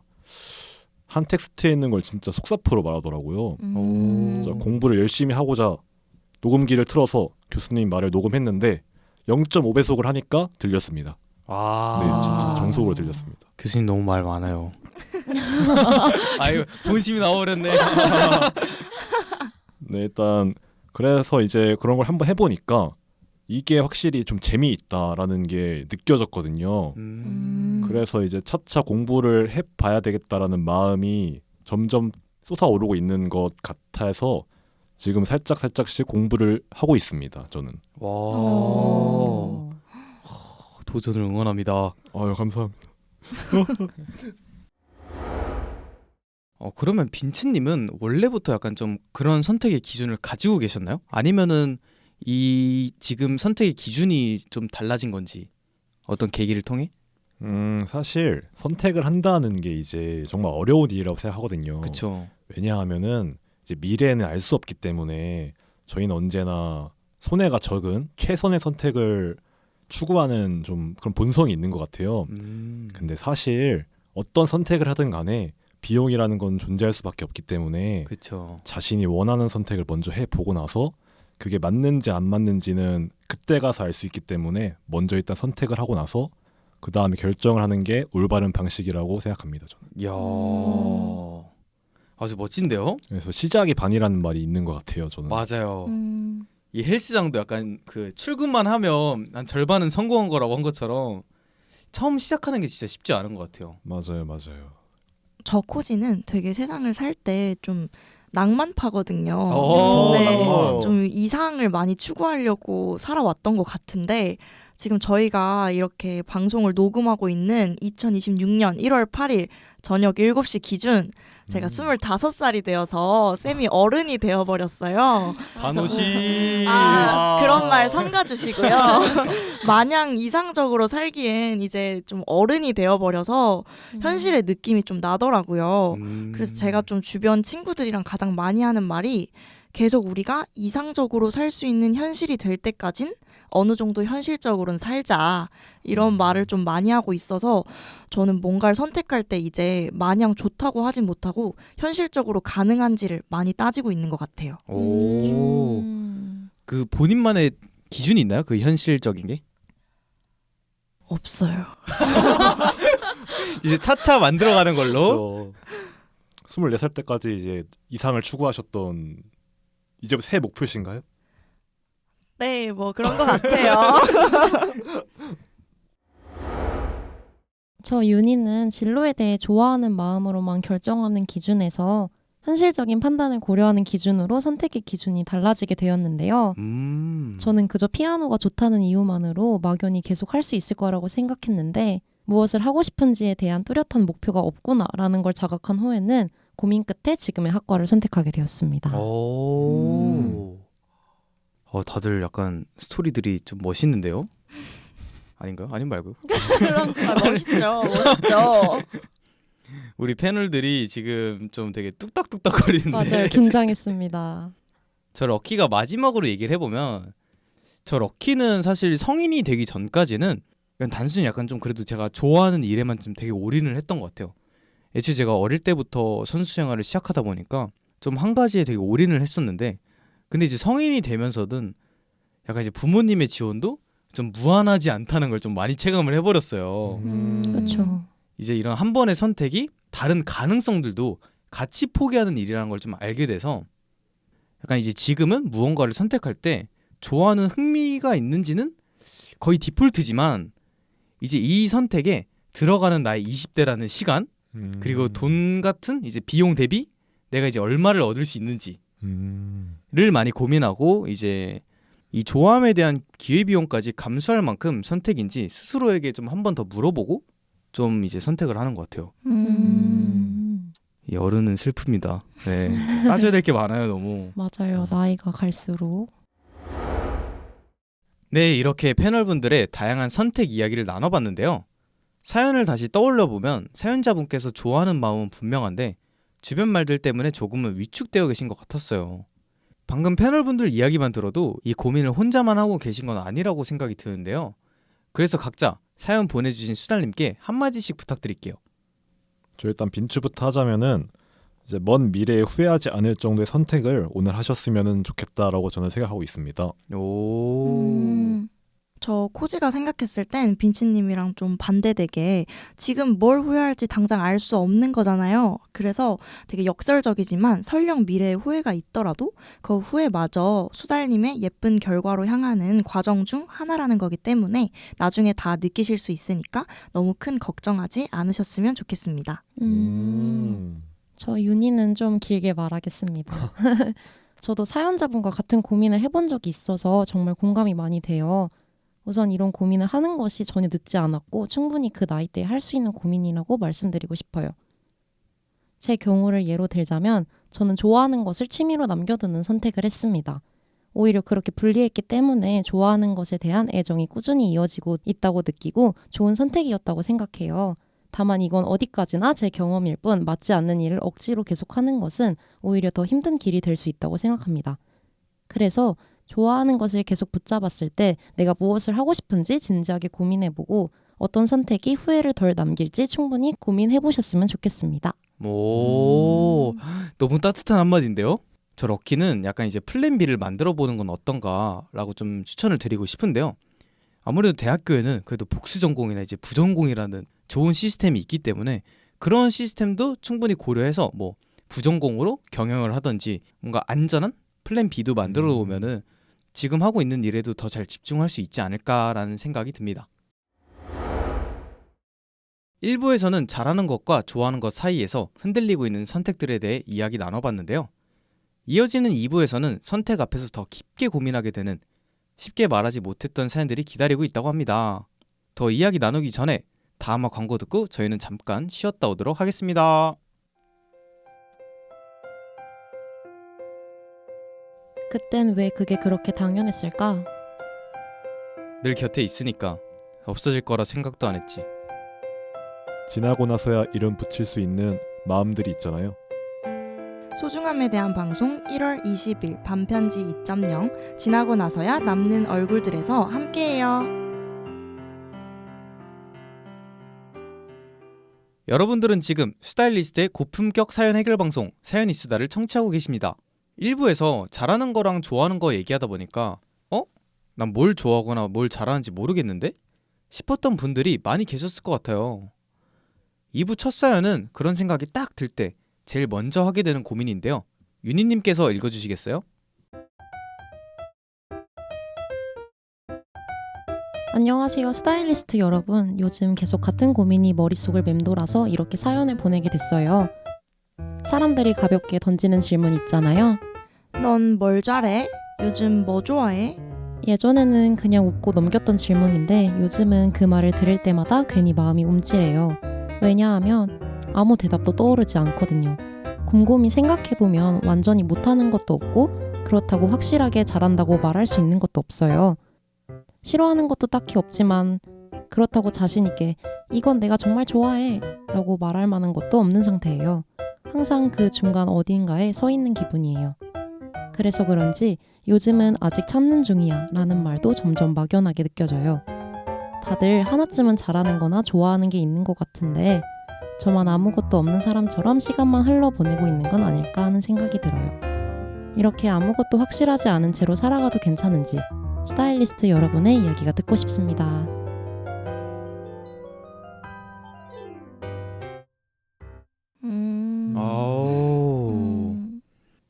한 텍스트에 있는 걸 진짜 속사포로 말하더라고요. 진짜 공부를 열심히 하고자 녹음기를 틀어서 교수님 말을 녹음했는데 0.5배속을 하니까 들렸습니다. 네, 진짜 정속으로 들렸습니다. 교수님 너무 말 많아요. 아유, 본심이 나와버렸네. 네, 일단 그래서 이제 그런 걸 한번 해보니까 이게 확실히 좀 재미있다라는 게 느껴졌거든요. 그래서 이제 차차 공부를 해봐야 되겠다라는 마음이 점점 솟아오르고 있는 것 같아서 지금 살짝씩 공부를 하고 있습니다. 저는. 와, 도전을 응원합니다. 아유, 감사합니다. 그러면 빈츠님은 원래부터 약간 좀 그런 선택의 기준을 가지고 계셨나요? 아니면은 이 지금 선택의 기준이 좀 달라진 건지 어떤 계기를 통해? 사실 선택을 한다는 게 이제 정말 어려운 일이라고 생각하거든요. 그렇죠. 왜냐하면은 이제 미래는 알 수 없기 때문에 저희는 언제나 손해가 적은 최선의 선택을 추구하는 좀 그런 본성이 있는 것 같아요. 근데 사실 어떤 선택을 하든 간에 비용이라는 건 존재할 수밖에 없기 때문에 그쵸. 자신이 원하는 선택을 먼저 해보고 나서 그게 맞는지 안 맞는지는 그때 가서 알 수 있기 때문에 먼저 일단 선택을 하고 나서 그 다음에 결정을 하는 게 올바른 방식이라고 생각합니다. 저는. 이야, 아주 멋진데요? 그래서 시작이 반이라는 말이 있는 것 같아요. 저는. 맞아요. 이 헬스장도 약간 그 출근만 하면 한 절반은 성공한 거라고 한 것처럼 처음 시작하는 게 진짜 쉽지 않은 것 같아요. 맞아요. 저 코지는 되게 세상을 살 때 좀 낭만파거든요. 오, 근데 낭만. 좀 이상을 많이 추구하려고 살아왔던 것 같은데 지금 저희가 이렇게 방송을 녹음하고 있는 2026년 1월 8일 저녁 7시 기준 제가 25살이 되어서 쌤이 어른이 되어버렸어요. 반호씨. 그런 말 삼가주시고요. 마냥 이상적으로 살기엔 이제 좀 어른이 되어버려서 현실의 느낌이 좀 나더라고요. 그래서 제가 좀 주변 친구들이랑 가장 많이 하는 말이 계속 우리가 이상적으로 살 수 있는 현실이 될 때까진 어느 정도 현실적으로는 살자 이런 말을 좀 많이 하고 있어서 저는 뭔가를 선택할 때 이제 마냥 좋다고 하진 못하고 현실적으로 가능한지를 많이 따지고 있는 것 같아요. 오. 그 본인만의 기준이 있나요? 그 현실적인 게? 없어요. 이제 차차 만들어가는 걸로. 24살 때까지 이제 이상을 추구하셨던 이제부터 새 목표신가요? 네, 뭐 그런 것 같아요. 저 윤희는 진로에 대해 좋아하는 마음으로만 결정하는 기준에서 현실적인 판단을 고려하는 기준으로 선택의 기준이 달라지게 되었는데요. 저는 그저 피아노가 좋다는 이유만으로 막연히 계속 할 수 있을 거라고 생각했는데 무엇을 하고 싶은지에 대한 뚜렷한 목표가 없구나라는 걸 자각한 후에는 고민 끝에 지금의 학과를 선택하게 되었습니다. 다들 약간 스토리들이 좀 멋있는데요? 아닌가요? 아닌 말고요. 멋있죠. 멋있죠. 우리 패널들이 지금 좀 되게 뚝딱뚝딱거리는데 맞아요. 긴장했습니다. 저 럭키가 마지막으로 얘기를 해보면 저 럭키는 사실 성인이 되기 전까지는 그냥 단순히 약간 좀 그래도 제가 좋아하는 일에만 좀 되게 올인을 했던 것 같아요. 애초에 제가 어릴 때부터 선수 생활을 시작하다 보니까 좀 한 가지에 되게 올인을 했었는데 근데 이제 성인이 되면서든 약간 이제 부모님의 지원도 좀 무한하지 않다는 걸 좀 많이 체감을 해버렸어요. 그렇죠. 이제 이런 한 번의 선택이 다른 가능성들도 같이 포기하는 일이라는 걸 좀 알게 돼서 약간 이제 지금은 무언가를 선택할 때 좋아하는 흥미가 있는지는 거의 디폴트지만 이제 이 선택에 들어가는 나의 20대라는 시간 그리고 돈 같은 이제 비용 대비 내가 이제 얼마를 얻을 수 있는지를 많이 고민하고 이제 이 좋아함에 대한 기회비용까지 감수할 만큼 선택인지 스스로에게 좀 한 번 더 물어보고 좀 이제 선택을 하는 것 같아요. 이 어른은 슬픕니다. 네. 따져야 될 게 많아요, 너무. 맞아요. 나이가 갈수록. 네, 이렇게 패널분들의 다양한 선택 이야기를 나눠봤는데요. 사연을 다시 떠올려 보면 사연자분께서 좋아하는 마음은 분명한데 주변 말들 때문에 조금은 위축되어 계신 것 같았어요. 방금 패널분들 이야기만 들어도 이 고민을 혼자만 하고 계신 건 아니라고 생각이 드는데요. 그래서 각자 사연 보내주신 수달님께 한마디씩 부탁드릴게요. 저 일단 빈추부터 하자면은 이제 먼 미래에 후회하지 않을 정도의 선택을 오늘 하셨으면 좋겠다라고 저는 생각하고 있습니다. 저 코지가 생각했을 땐 빈치님이랑 좀 반대되게 지금 뭘 후회할지 당장 알 수 없는 거잖아요. 그래서 되게 역설적이지만 설령 미래에 후회가 있더라도 그 후회마저 수달님의 예쁜 결과로 향하는 과정 중 하나라는 거기 때문에 나중에 다 느끼실 수 있으니까 너무 큰 걱정하지 않으셨으면 좋겠습니다. 저 윤희는 좀 길게 말하겠습니다. 저도 사연자분과 같은 고민을 해본 적이 있어서 정말 공감이 많이 돼요. 우선 이런 고민을 하는 것이 전혀 늦지 않았고 충분히 그 나이대에 할 수 있는 고민이라고 말씀드리고 싶어요. 제 경우를 예로 들자면 저는 좋아하는 것을 취미로 남겨두는 선택을 했습니다. 오히려 그렇게 분리했기 때문에 좋아하는 것에 대한 애정이 꾸준히 이어지고 있다고 느끼고 좋은 선택이었다고 생각해요. 다만 이건 어디까지나 제 경험일 뿐 맞지 않는 일을 억지로 계속하는 것은 오히려 더 힘든 길이 될 수 있다고 생각합니다. 그래서 좋아하는 것을 계속 붙잡았을 때 내가 무엇을 하고 싶은지 진지하게 고민해보고 어떤 선택이 후회를 덜 남길지 충분히 고민해보셨으면 좋겠습니다. 오, 너무 따뜻한 한마디인데요? 저 럭키는 약간 이제 플랜 B를 만들어보는 건 어떤가라고 좀 추천을 드리고 싶은데요. 아무래도 대학교에는 그래도 복수 전공이나 이제 부전공이라는 좋은 시스템이 있기 때문에 그런 시스템도 충분히 고려해서 뭐 부전공으로 경영을 하든지 뭔가 안전한 플랜 B도 만들어 놓으면은 지금 하고 있는 일에도 더 잘 집중할 수 있지 않을까라는 생각이 듭니다. 1부에서는 잘하는 것과 좋아하는 것 사이에서 흔들리고 있는 선택들에 대해 이야기 나눠봤는데요. 이어지는 2부에서는 선택 앞에서 더 깊게 고민하게 되는 쉽게 말하지 못했던 사연들이 기다리고 있다고 합니다. 더 이야기 나누기 전에 다음화 광고 듣고 저희는 잠깐 쉬었다 오도록 하겠습니다. 그땐 왜 그게 그렇게 당연했을까? 늘 곁에 있으니까 없어질 거라 생각도 안 했지. 지나고 나서야 이름 붙일 수 있는 마음들이 있잖아요. 소중함에 대한 방송 1월 20일 반편지 2.0 지나고 나서야 남는 얼굴들에서 함께해요. 여러분들은 지금 스타일리스트의 고품격 사연 해결 방송 사연이 쓰다를 청취하고 계십니다. 1부에서 잘하는 거랑 좋아하는 거 얘기하다 보니까 난 뭘 좋아하거나 뭘 잘하는지 모르겠는데? 싶었던 분들이 많이 계셨을 것 같아요. 2부 첫 사연은 그런 생각이 딱 들 때 제일 먼저 하게 되는 고민인데요. 윤희님께서 읽어주시겠어요? 안녕하세요, 스타일리스트 여러분. 요즘 계속 같은 고민이 머릿속을 맴돌아서 이렇게 사연을 보내게 됐어요. 사람들이 가볍게 던지는 질문 있잖아요. 넌 뭘 잘해? 요즘 뭐 좋아해? 예전에는 그냥 웃고 넘겼던 질문인데 요즘은 그 말을 들을 때마다 괜히 마음이 움찔해요. 왜냐하면 아무 대답도 떠오르지 않거든요. 곰곰이 생각해보면 완전히 못하는 것도 없고 그렇다고 확실하게 잘한다고 말할 수 있는 것도 없어요. 싫어하는 것도 딱히 없지만 그렇다고 자신있게 이건 내가 정말 좋아해 라고 말할 만한 것도 없는 상태예요. 항상 그 중간 어딘가에 서 있는 기분이에요. 그래서 그런지 요즘은 아직 찾는 중이야 라는 말도 점점 막연하게 느껴져요. 다들 하나쯤은 잘하는 거나 좋아하는 게 있는 것 같은데 저만 아무것도 없는 사람처럼 시간만 흘러보내고 있는 건 아닐까 하는 생각이 들어요. 이렇게 아무것도 확실하지 않은 채로 살아가도 괜찮은지 스타일리스트 여러분의 이야기가 듣고 싶습니다.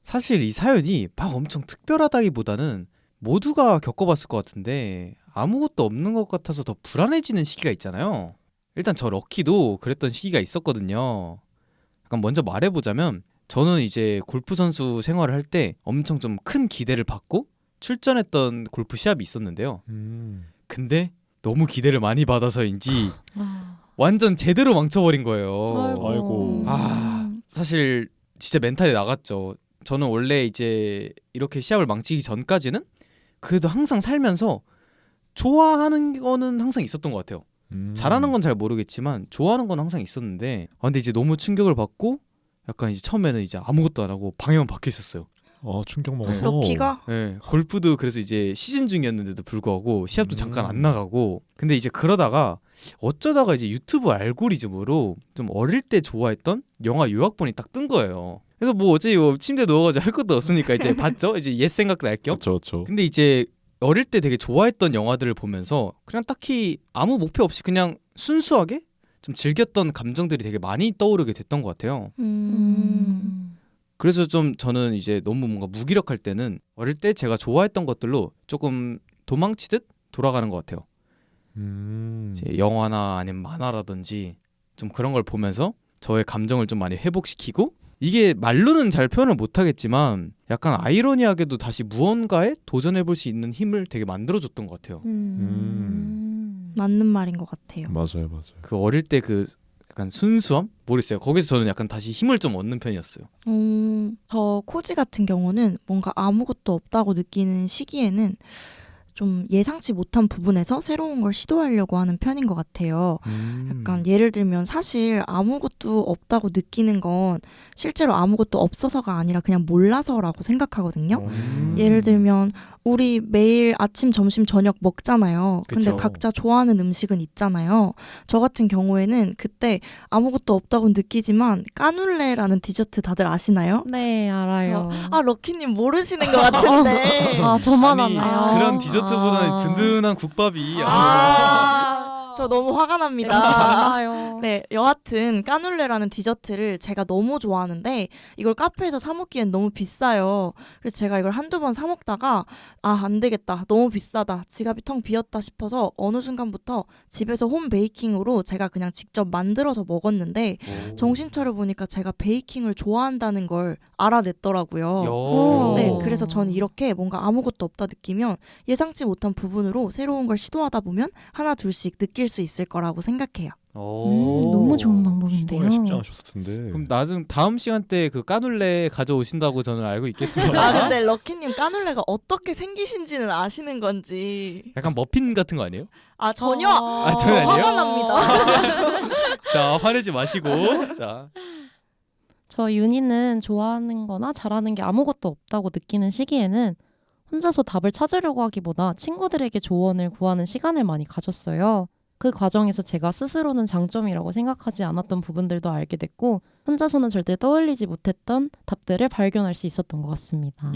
사실 이 사연이 막 엄청 특별하다기보다는 모두가 겪어봤을 것 같은데 아무것도 없는 것 같아서 더 불안해지는 시기가 있잖아요. 일단 저 럭키도 그랬던 시기가 있었거든요. 약간 먼저 말해보자면 저는 이제 골프 선수 생활을 할 때 엄청 좀 큰 기대를 받고 출전했던 골프 시합이 있었는데요. 근데 너무 기대를 많이 받아서인지 완전 제대로 망쳐버린 거예요. 아이고. 사실 진짜 멘탈이 나갔죠. 저는 원래 이제 이렇게 시합을 망치기 전까지는 그래도 항상 살면서 좋아하는 거는 항상 있었던 것 같아요. 잘하는 건 잘 모르겠지만 좋아하는 건 항상 있었는데 근데 이제 너무 충격을 받고 약간 이제 처음에는 이제 아무것도 안 하고 방에만 박혀 있었어요. 충격 먹어서. 럭키가? 네, 골프도 그래서 이제 시즌 중이었는데도 불구하고 시합도 잠깐 안 나가고 근데 이제 그러다가 어쩌다가 이제 유튜브 알고리즘으로 좀 어릴 때 좋아했던 영화 요약본이 딱 뜬 거예요. 그래서 뭐 어제 침대에 누워가지고 할 것도 없으니까 이제 봤죠. 이제 옛 생각 날 겸. 그렇죠. 근데 이제 어릴 때 되게 좋아했던 영화들을 보면서 그냥 딱히 아무 목표 없이 그냥 순수하게 좀 즐겼던 감정들이 되게 많이 떠오르게 됐던 것 같아요. 그래서 좀 저는 이제 너무 뭔가 무기력할 때는 어릴 때 제가 좋아했던 것들로 조금 도망치듯 돌아가는 것 같아요. 이제 영화나 아니면 만화라든지 좀 그런 걸 보면서 저의 감정을 좀 많이 회복시키고 이게 말로는 잘 표현을 못하겠지만 약간 아이러니하게도 다시 무언가에 도전해볼 수 있는 힘을 되게 만들어줬던 것 같아요. 맞는 말인 것 같아요. 맞아요. 그 어릴 때 그 약간 순수함? 모르겠어요. 거기서 저는 약간 다시 힘을 좀 얻는 편이었어요. 저 코지 같은 경우는 뭔가 아무것도 없다고 느끼는 시기에는 좀 예상치 못한 부분에서 새로운 걸 시도하려고 하는 편인 것 같아요. 약간 예를 들면 사실 아무것도 없다고 느끼는 건 실제로 아무것도 없어서가 아니라 그냥 몰라서라고 생각하거든요. 예를 들면 우리 매일 아침, 점심, 저녁 먹잖아요. 근데 그쵸. 각자 좋아하는 음식은 있잖아요. 저 같은 경우에는 그때 아무것도 없다고 느끼지만 까눌레라는 디저트 다들 아시나요? 네, 알아요. 럭키님 모르시는 것 같은데. 저만 아니, 알아요. 그런 디저트보다는 든든한 국밥이 저 너무 화가 왠지 납니다. 달라요. 네, 여하튼 까눌레라는 디저트를 제가 너무 좋아하는데 이걸 카페에서 사 먹기엔 너무 비싸요. 그래서 제가 이걸 한두 번 사 먹다가 안 되겠다. 너무 비싸다. 지갑이 텅 비었다 싶어서 어느 순간부터 집에서 홈 베이킹으로 제가 그냥 직접 만들어서 먹었는데 정신 차려 보니까 제가 베이킹을 좋아한다는 걸 알아냈더라고요. 네, 그래서 저는 이렇게 뭔가 아무것도 없다 느끼면 예상치 못한 부분으로 새로운 걸 시도하다 보면 하나 둘씩 느낄 수 있을 거라고 생각해요. 너무 좋은 방법인데요. 시도하기 쉽지 않으셨을 텐데. 그럼 나중 다음 시간 때 그 까눌레 가져오신다고 저는 알고 있겠습니다. 근데 럭키님 까눌레가 어떻게 생기신지는 아시는 건지. 약간 머핀 같은 거 아니에요? 전혀. 전혀 저 아니에요? 화가 납니다. 자, 화내지 마시고. 자, 저 윤희는 좋아하는 거나 잘하는 게 아무것도 없다고 느끼는 시기에는 혼자서 답을 찾으려고 하기보다 친구들에게 조언을 구하는 시간을 많이 가졌어요. 그 과정에서 제가 스스로는 장점이라고 생각하지 않았던 부분들도 알게 됐고 혼자서는 절대 떠올리지 못했던 답들을 발견할 수 있었던 것 같습니다.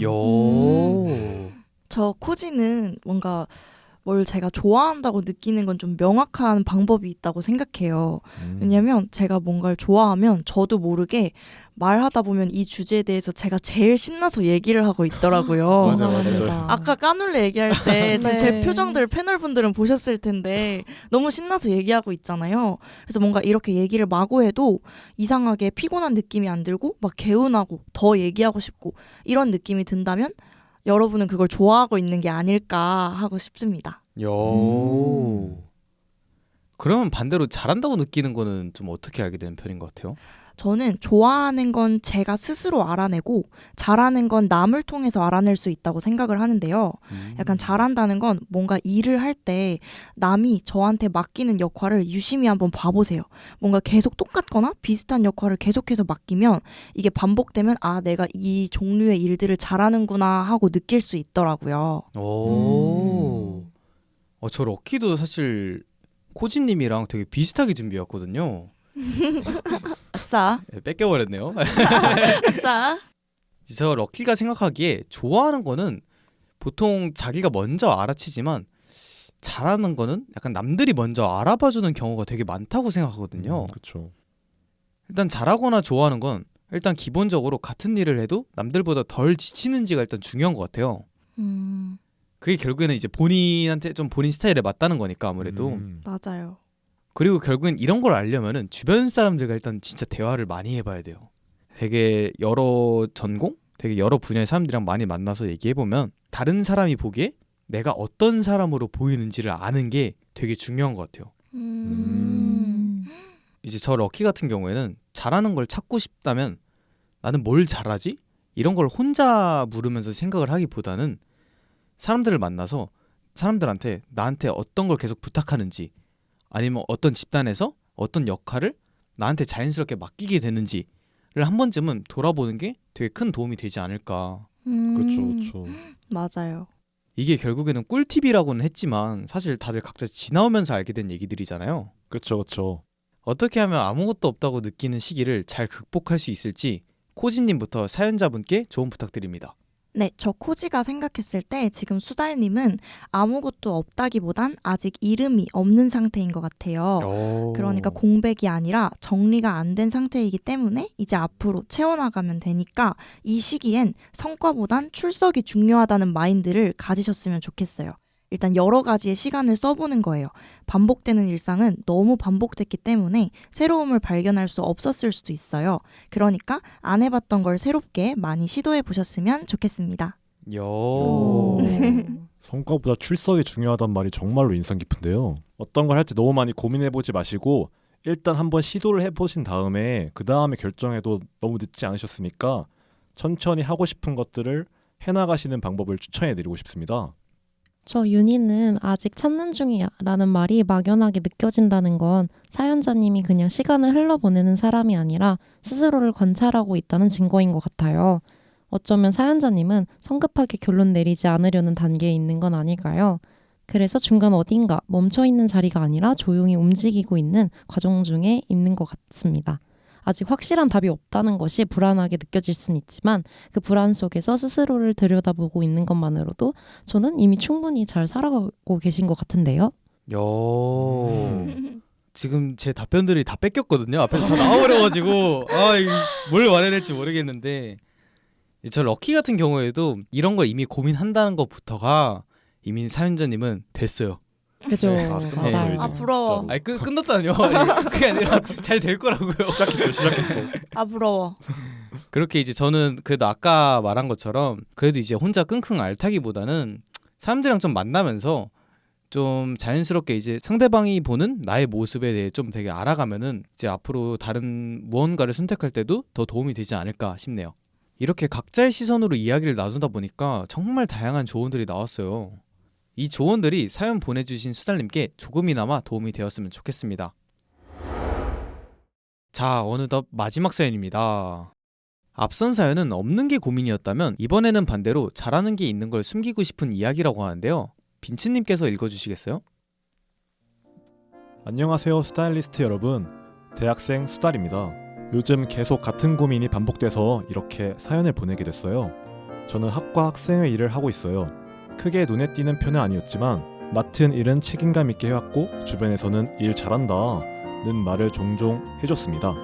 저 코지는 뭔가 뭘 제가 좋아한다고 느끼는 건 좀 명확한 방법이 있다고 생각해요. 왜냐면 제가 뭔가를 좋아하면 저도 모르게 말하다 보면 이 주제에 대해서 제가 제일 신나서 얘기를 하고 있더라고요. 맞아요. 아까 까눌레 얘기할 때 지금 네. 제 표정들 패널분들은 보셨을 텐데 너무 신나서 얘기하고 있잖아요. 그래서 뭔가 이렇게 얘기를 마구 해도 이상하게 피곤한 느낌이 안 들고 막 개운하고 더 얘기하고 싶고 이런 느낌이 든다면 여러분은 그걸 좋아하고 있는 게 아닐까 하고 싶습니다. 그러면 반대로 잘한다고 느끼는 거는 좀 어떻게 알게 되는 편인 것 같아요? 저는 좋아하는 건 제가 스스로 알아내고 잘하는 건 남을 통해서 알아낼 수 있다고 생각을 하는데요. 약간 잘한다는 건 뭔가 일을 할 때 남이 저한테 맡기는 역할을 유심히 한번 봐보세요. 뭔가 계속 똑같거나 비슷한 역할을 계속해서 맡기면 이게 반복되면 내가 이 종류의 일들을 잘하는구나 하고 느낄 수 있더라고요. 저 럭키도 사실 코지님이랑 되게 비슷하게 준비했거든요. 아싸. 뺏겨버렸네요. 아싸. 저 럭키가 생각하기에 좋아하는 거는 보통 자기가 먼저 알아채지만 잘하는 거는 약간 남들이 먼저 알아봐주는 경우가 되게 많다고 생각하거든요. 그렇죠. 일단 잘하거나 좋아하는 건 일단 기본적으로 같은 일을 해도 남들보다 덜 지치는지가 일단 중요한 것 같아요. 그게 결국에는 이제 본인한테 좀 본인 스타일에 맞다는 거니까 아무래도. 맞아요. 그리고 결국엔 이런 걸 알려면은 주변 사람들과 일단 진짜 대화를 많이 해봐야 돼요. 되게 여러 전공, 되게 여러 분야의 사람들이랑 많이 만나서 얘기해보면 다른 사람이 보기에 내가 어떤 사람으로 보이는지를 아는 게 되게 중요한 것 같아요. 이제 저 럭키 같은 경우에는 잘하는 걸 찾고 싶다면 나는 뭘 잘하지? 이런 걸 혼자 물으면서 생각을 하기보다는 사람들을 만나서 사람들한테 나한테 어떤 걸 계속 부탁하는지 아니면 어떤 집단에서 어떤 역할을 나한테 자연스럽게 맡기게 되는지를 한 번쯤은 돌아보는 게 되게 큰 도움이 되지 않을까. 그렇죠. 맞아요. 이게 결국에는 꿀팁이라고는 했지만 사실 다들 각자 지나오면서 알게 된 얘기들이잖아요. 그렇죠. 어떻게 하면 아무것도 없다고 느끼는 시기를 잘 극복할 수 있을지 코지님부터 사연자분께 조언 부탁드립니다. 네, 저 코지가 생각했을 때 지금 수달님은 아무것도 없다기보단 아직 이름이 없는 상태인 것 같아요. 그러니까 공백이 아니라 정리가 안 된 상태이기 때문에 이제 앞으로 채워나가면 되니까 이 시기엔 성과보단 출석이 중요하다는 마인드를 가지셨으면 좋겠어요. 일단 여러 가지의 시간을 써보는 거예요. 반복되는 일상은 너무 반복됐기 때문에 새로움을 발견할 수 없었을 수도 있어요. 그러니까 안 해봤던 걸 새롭게 많이 시도해 보셨으면 좋겠습니다. 성과보다 출석이 중요하단 말이 정말로 인상 깊은데요. 어떤 걸 할지 너무 많이 고민해보지 마시고 일단 한번 시도를 해보신 다음에 그 다음에 결정해도 너무 늦지 않으셨으니까 천천히 하고 싶은 것들을 해나가시는 방법을 추천해드리고 싶습니다. 저 윤희는 아직 찾는 중이야 라는 말이 막연하게 느껴진다는 건 사연자님이 그냥 시간을 흘러보내는 사람이 아니라 스스로를 관찰하고 있다는 증거인 것 같아요. 어쩌면 사연자님은 성급하게 결론 내리지 않으려는 단계에 있는 건 아닐까요? 그래서 중간 어딘가 멈춰있는 자리가 아니라 조용히 움직이고 있는 과정 중에 있는 것 같습니다. 아직 확실한 답이 없다는 것이 불안하게 느껴질 수는 있지만 그 불안 속에서 스스로를 들여다보고 있는 것만으로도 저는 이미 충분히 잘 살아가고 계신 것 같은데요. 요. 지금 제 답변들이 다 뺏겼거든요. 앞에서 다 나와버려가지고 뭘 말해야 될지 모르겠는데 저 럭키 같은 경우에도 이런 걸 이미 고민한다는 것부터가 이미 사연자님은 됐어요. 그죠. 다 끝났어요 맞아요. 이제. 아, 부러워. 진짜로. 아니 끝났다뇨. 아니, 그게 아니라 잘 될 거라고요. 시작했어. 아 부러워. 그렇게 이제 저는 그래도 아까 말한 것처럼 그래도 이제 혼자 끙끙 앓다기보다는 사람들이랑 좀 만나면서 좀 자연스럽게 이제 상대방이 보는 나의 모습에 대해 좀 되게 알아가면은 이제 앞으로 다른 무언가를 선택할 때도 더 도움이 되지 않을까 싶네요. 이렇게 각자의 시선으로 이야기를 나누다 보니까 정말 다양한 조언들이 나왔어요. 이 조언들이 사연 보내주신 수달님께 조금이나마 도움이 되었으면 좋겠습니다. 자, 어느덧 마지막 사연입니다. 앞선 사연은 없는 게 고민이었다면 이번에는 반대로 잘하는 게 있는 걸 숨기고 싶은 이야기라고 하는데요. 빈츠님께서 읽어주시겠어요? 안녕하세요 스타일리스트 여러분. 대학생 수달입니다. 요즘 계속 같은 고민이 반복돼서 이렇게 사연을 보내게 됐어요. 저는 학과 학생회 일을 하고 있어요. 크게 눈에 띄는 편은 아니었지만 맡은 일은 책임감 있게 해왔고 주변에서는 일 잘한다는 말을 종종 해줬습니다.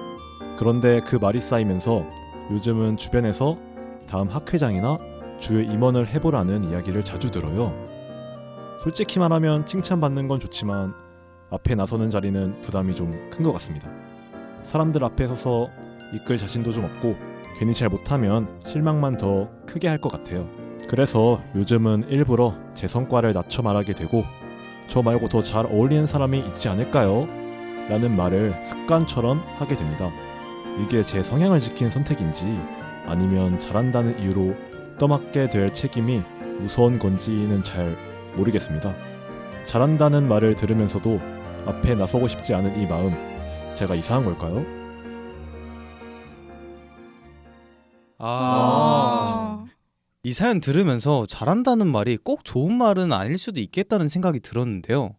그런데 그 말이 쌓이면서 요즘은 주변에서 다음 학회장이나 주요 임원을 해보라는 이야기를 자주 들어요. 솔직히 말하면 칭찬받는 건 좋지만 앞에 나서는 자리는 부담이 좀 큰 것 같습니다. 사람들 앞에 서서 이끌 자신도 좀 없고 괜히 잘 못하면 실망만 더 크게 할 것 같아요. 그래서 요즘은 일부러 제 성과를 낮춰 말하게 되고 저 말고 더 잘 어울리는 사람이 있지 않을까요? 라는 말을 습관처럼 하게 됩니다. 이게 제 성향을 지킨 선택인지 아니면 잘한다는 이유로 떠맡게 될 책임이 무서운 건지는 잘 모르겠습니다. 잘한다는 말을 들으면서도 앞에 나서고 싶지 않은 이 마음, 제가 이상한 걸까요? 이 사연 들으면서 잘한다는 말이 꼭 좋은 말은 아닐 수도 있겠다는 생각이 들었는데요.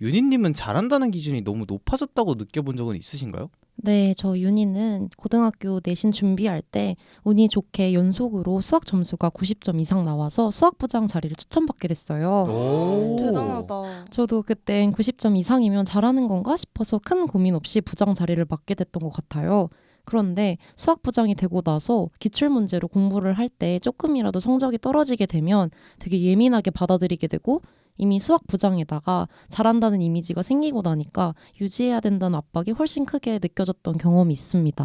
윤희님은 잘한다는 기준이 너무 높아졌다고 느껴본 적은 있으신가요? 네, 저 윤희는 고등학교 내신 준비할 때 운이 좋게 연속으로 수학 점수가 90점 이상 나와서 수학부장 자리를 추천받게 됐어요. 대단하다. 저도 그땐 90점 이상이면 잘하는 건가 싶어서 큰 고민 없이 부장 자리를 맡게 됐던 것 같아요. 그런데 수학부장이 되고 나서 기출문제로 공부를 할 때 조금이라도 성적이 떨어지게 되면 되게 예민하게 받아들이게 되고 이미 수학부장에다가 잘한다는 이미지가 생기고 나니까 유지해야 된다는 압박이 훨씬 크게 느껴졌던 경험이 있습니다.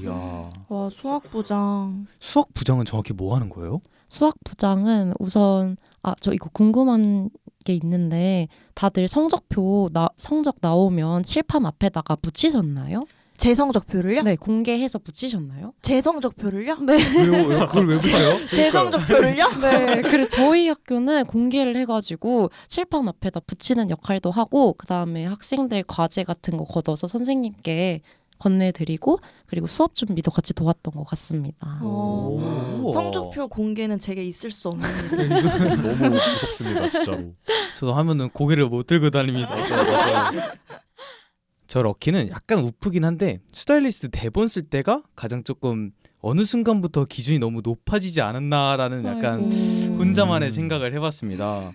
야. 와 수학부장. 수학부장은 정확히 뭐 하는 거예요? 수학부장은 우선 저 이거 궁금한 게 있는데 다들 성적 나오면 칠판 앞에다가 붙이셨나요? 제 성적표를요? 네, 공개해서 붙이셨나요? 제 성적표를요? 네. 왜요? 그걸 왜 붙여요? 제 성적표를요? 네, 그리고 저희 학교는 공개를 해가지고 칠판 앞에다 붙이는 역할도 하고 그 다음에 학생들 과제 같은 거 걷어서 선생님께 건네드리고 그리고 수업 준비도 같이 도왔던 것 같습니다. 우와. 성적표 공개는 제게 있을 수 없는 일. 너무 무섭습니다 진짜로. 저도 하면은 고개를 못 들고 다닙니다. 맞아요. 저 럭키는 약간 우프긴 한데 스타일리스트 대본 쓸 때가 가장 조금 어느 순간부터 기준이 너무 높아지지 않았나라는 약간 아이고. 혼자만의 생각을 해봤습니다.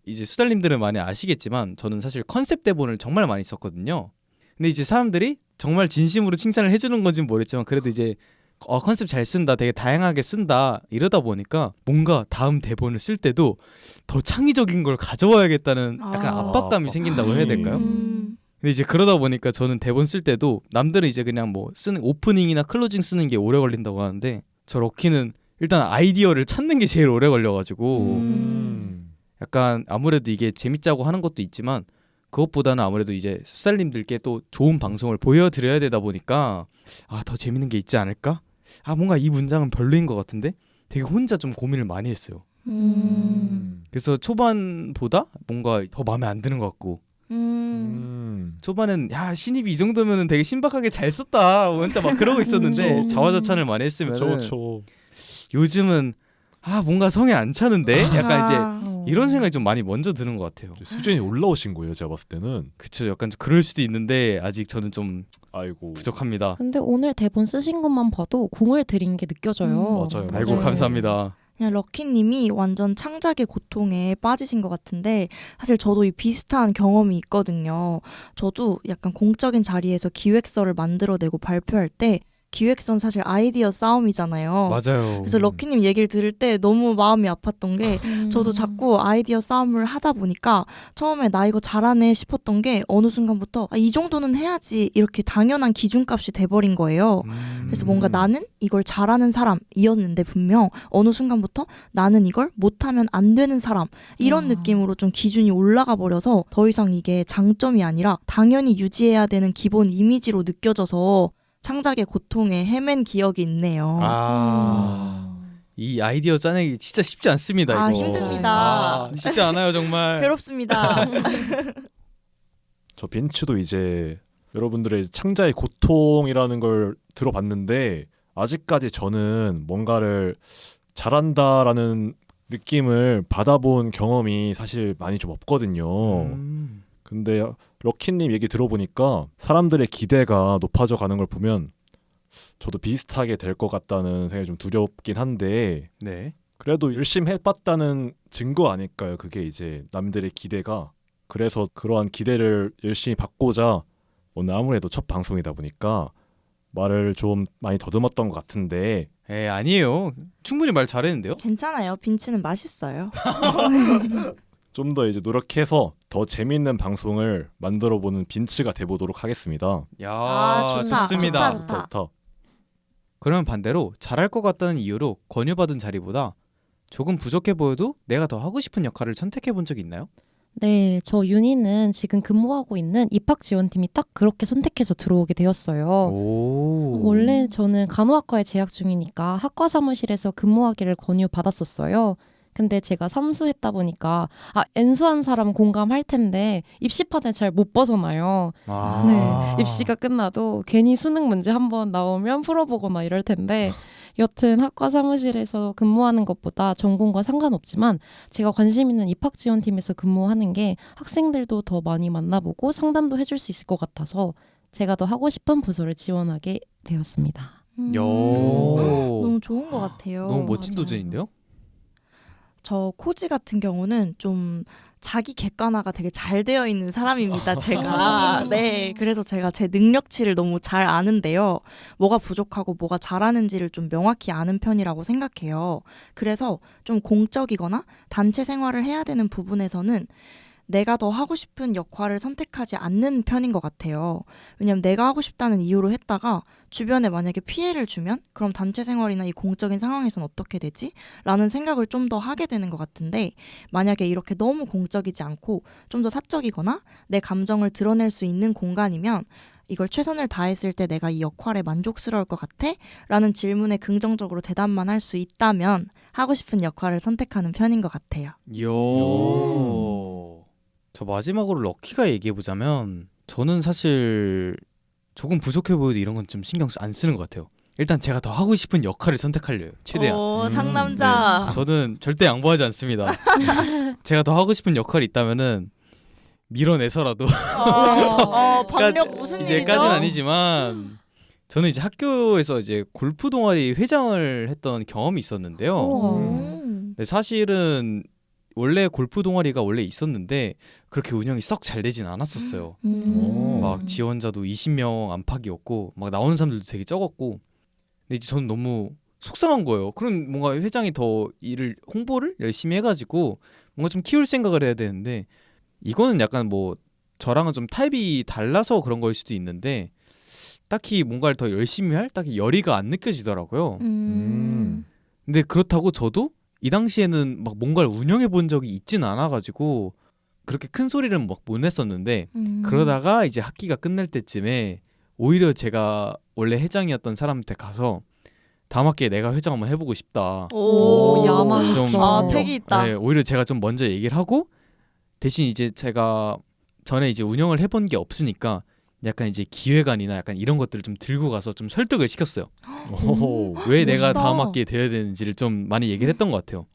이제 수달님들은 많이 아시겠지만 저는 사실 컨셉 대본을 정말 많이 썼거든요. 근데 이제 사람들이 정말 진심으로 칭찬을 해주는 건지는 모르겠지만 그래도 이제 컨셉 잘 쓴다, 되게 다양하게 쓴다 이러다 보니까 뭔가 다음 대본을 쓸 때도 더 창의적인 걸 가져와야겠다는 약간 압박감이 생긴다고 해야 될까요? 근데 이제 그러다 보니까 저는 대본 쓸 때도 남들은 이제 그냥 뭐 쓰는 오프닝이나 클로징 쓰는 게 오래 걸린다고 하는데 저 럭키는 일단 아이디어를 찾는 게 제일 오래 걸려가지고 약간 아무래도 이게 재밌자고 하는 것도 있지만 그것보다는 아무래도 이제 수달님들께 또 좋은 방송을 보여드려야 되다 보니까 더 재밌는 게 있지 않을까? 뭔가 이 문장은 별로인 것 같은데 되게 혼자 좀 고민을 많이 했어요. 그래서 초반보다 뭔가 더 마음에 안 드는 것 같고 초반엔 신입이 이 정도면 되게 신박하게 잘 썼다 혼자 막 그러고 있었는데 자화자찬을 많이 했으면 요즘은 뭔가 성에 안 차는데 약간 이제 이런 생각이 좀 많이 먼저 드는 것 같아요. 수준이 올라오신 거예요 제가 봤을 때는. 그쵸, 약간 좀 그럴 수도 있는데 아직 저는 좀 부족합니다. 근데 오늘 대본 쓰신 것만 봐도 공을 들인 게 느껴져요. 맞아요. 아이고 감사합니다. 그냥 럭키님이 완전 창작의 고통에 빠지신 것 같은데 사실 저도 이 비슷한 경험이 있거든요. 저도 약간 공적인 자리에서 기획서를 만들어내고 발표할 때 기획서는 사실 아이디어 싸움이잖아요. 맞아요. 그래서 럭키님 얘기를 들을 때 너무 마음이 아팠던 게 저도 자꾸 아이디어 싸움을 하다 보니까 처음에 나 이거 잘하네 싶었던 게 어느 순간부터 이 정도는 해야지 이렇게 당연한 기준값이 돼버린 거예요. 그래서 뭔가 나는 이걸 잘하는 사람이었는데 분명 어느 순간부터 나는 이걸 못하면 안 되는 사람 이런 느낌으로 좀 기준이 올라가 버려서 더 이상 이게 장점이 아니라 당연히 유지해야 되는 기본 이미지로 느껴져서 창작의 고통에 헤맨 기억이 있네요. 이 아이디어 짜내기 진짜 쉽지 않습니다. 이거. 힘듭니다. 쉽지 않아요 정말. 괴롭습니다. 저 빈츠도 이제 여러분들의 창작의 고통이라는 걸 들어봤는데 아직까지 저는 뭔가를 잘한다라는 느낌을 받아본 경험이 사실 많이 좀 없거든요. 근데 럭키님 얘기 들어보니까 사람들의 기대가 높아져 가는 걸 보면 저도 비슷하게 될 것 같다는 생각이 좀 두렵긴 한데 네. 그래도 열심히 해봤다는 증거 아닐까요? 그게 이제 남들의 기대가. 그래서 그러한 기대를 열심히 받고자 오늘 아무래도 첫 방송이다 보니까 말을 좀 많이 더듬었던 것 같은데 아니에요. 충분히 말 잘했는데요. 괜찮아요. 빈치는 맛있어요. 좀 더 이제 노력해서 더 재미있는 방송을 만들어보는 빈츠가 돼보도록 하겠습니다. 야, 좋다. 좋습니다. 좋다. 좋다. 그러면 반대로 잘할 것 같다는 이유로 권유받은 자리보다 조금 부족해 보여도 내가 더 하고 싶은 역할을 선택해 본 적이 있나요? 네, 저 윤희는 지금 근무하고 있는 입학지원팀이 딱 그렇게 선택해서 들어오게 되었어요. 원래 저는 간호학과에 재학 중이니까 학과 사무실에서 근무하기를 권유받았었어요. 근데 제가 삼수했다 보니까 N수한 사람 공감할 텐데 입시판에 잘 못 벗어나요. 네, 입시가 끝나도 괜히 수능 문제 한번 나오면 풀어보거나 이럴 텐데 여튼 학과 사무실에서 근무하는 것보다 전공과 상관없지만 제가 관심 있는 입학지원팀에서 근무하는 게 학생들도 더 많이 만나보고 상담도 해줄 수 있을 것 같아서 제가 더 하고 싶은 부서를 지원하게 되었습니다. 너무 좋은 것 같아요. 너무 멋진 맞아요. 도전인데요? 저 코지 같은 경우는 좀 자기 객관화가 되게 잘 되어 있는 사람입니다. 제가. 네, 그래서 제가 제 능력치를 너무 잘 아는데요. 뭐가 부족하고 뭐가 잘하는지를 좀 명확히 아는 편이라고 생각해요. 그래서 좀 공적이거나 단체 생활을 해야 되는 부분에서는 내가 더 하고 싶은 역할을 선택하지 않는 편인 것 같아요. 왜냐면 내가 하고 싶다는 이유로 했다가 주변에 만약에 피해를 주면 그럼 단체 생활이나 이 공적인 상황에선 어떻게 되지? 라는 생각을 좀 더 하게 되는 것 같은데 만약에 이렇게 너무 공적이지 않고 좀 더 사적이거나 내 감정을 드러낼 수 있는 공간이면 이걸 최선을 다했을 때 내가 이 역할에 만족스러울 것 같아? 라는 질문에 긍정적으로 대답만 할 수 있다면 하고 싶은 역할을 선택하는 편인 것 같아요. 저 마지막으로 럭키가 얘기해보자면 저는 사실 조금 부족해 보여도 이런 건 좀 신경 안 쓰는 것 같아요. 일단 제가 더 하고 싶은 역할을 선택하려요. 최대한. 오, 상남자. 저는 절대 양보하지 않습니다. 제가 더 하고 싶은 역할이 있다면은 밀어내서라도 박력 무슨 일이죠? 이제까지는 아니지만 저는 이제 학교에서 이제 골프 동아리 회장을 했던 경험이 있었는데요. 근데 사실은 원래 골프 동아리가 원래 있었는데 그렇게 운영이 썩 잘 되진 않았었어요. 막 지원자도 20명 안팎이었고 막 나오는 사람들도 되게 적었고 근데 이제 저는 너무 속상한 거예요. 그럼 뭔가 회장이 더 일을 홍보를 열심히 해가지고 뭔가 좀 키울 생각을 해야 되는데 이거는 약간 뭐 저랑은 좀 타입이 달라서 그런 걸 수도 있는데 딱히 뭔가를 더 열심히 할 딱히 열의가 안 느껴지더라고요. 근데 그렇다고 저도 이 당시에는 막 뭔가를 운영해 본 적이 있진 않아가지고 그렇게 큰 소리는 막 못 냈었는데 그러다가 이제 학기가 끝날 때쯤에 오히려 제가 원래 회장이었던 사람한테 가서 다음 학기에 내가 회장 한번 해보고 싶다. 오, 야망 좀, 있어. 팩이 있다. 네, 오히려 제가 좀 먼저 얘기를 하고 대신 이제 제가 전에 이제 운영을 해본 게 없으니까 약간 이제 기획안이나 약간 이런 것들을 좀 들고 가서 좀 설득을 시켰어요. 왜 내가 멋있다. 다음 학기에 돼야 되는지를 좀 많이 얘기를 했던 것 같아요.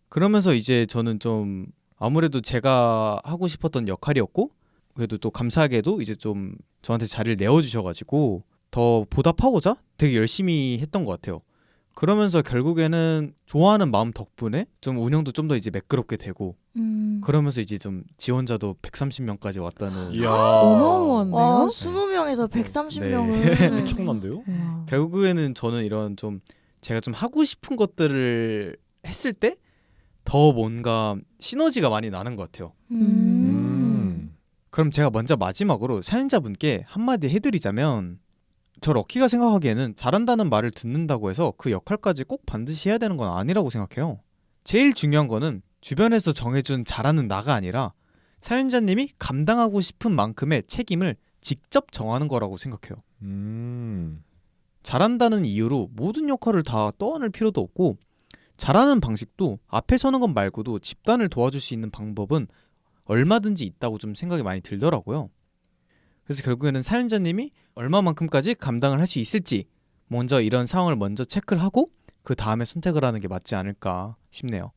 그러면서 이제 저는 좀 아무래도 제가 하고 싶었던 역할이었고 그래도 또 감사하게도 이제 좀 저한테 자리를 내어주셔가지고 더 보답하고자 되게 열심히 했던 것 같아요. 그러면서 결국에는 좋아하는 마음 덕분에 좀 운영도 좀 더 이제 매끄럽게 되고 그러면서 이제 좀 지원자도 130명까지 왔다는 이야. 어마어마한데요? 와, 20명에서 130명을 네. 엄청난데요? 우와. 결국에는 저는 이런 좀 제가 좀 하고 싶은 것들을 했을 때 더 뭔가 시너지가 많이 나는 것 같아요. 그럼 제가 먼저 마지막으로 사연자분께 한마디 해드리자면 저 럭키가 생각하기에는 잘한다는 말을 듣는다고 해서 그 역할까지 꼭 반드시 해야 되는 건 아니라고 생각해요. 제일 중요한 거는 주변에서 정해준 잘하는 나가 아니라 사연자님이 감당하고 싶은 만큼의 책임을 직접 정하는 거라고 생각해요. 잘한다는 이유로 모든 역할을 다 떠안을 필요도 없고 잘하는 방식도 앞에 서는 것 말고도 집단을 도와줄 수 있는 방법은 얼마든지 있다고 좀 생각이 많이 들더라고요. 그래서 결국에는 사연자님이 얼마만큼까지 감당을 할 수 있을지 먼저 이런 상황을 먼저 체크를 하고 그 다음에 선택을 하는 게 맞지 않을까 싶네요.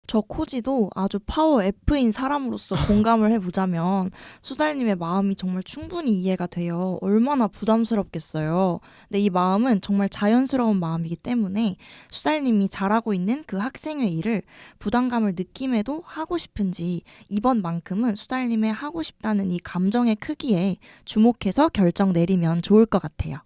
저 코지도 아주 파워 F인 사람으로서 공감을 해보자면 수달님의 마음이 정말 충분히 이해가 돼요. 얼마나 부담스럽겠어요. 근데 이 마음은 정말 자연스러운 마음이기 때문에 수달님이 잘하고 있는 그 학생의 일을 부담감을 느낌에도 하고 싶은지 이번만큼은 수달님의 하고 싶다는 이 감정의 크기에 주목해서 결정 내리면 좋을 것 같아요.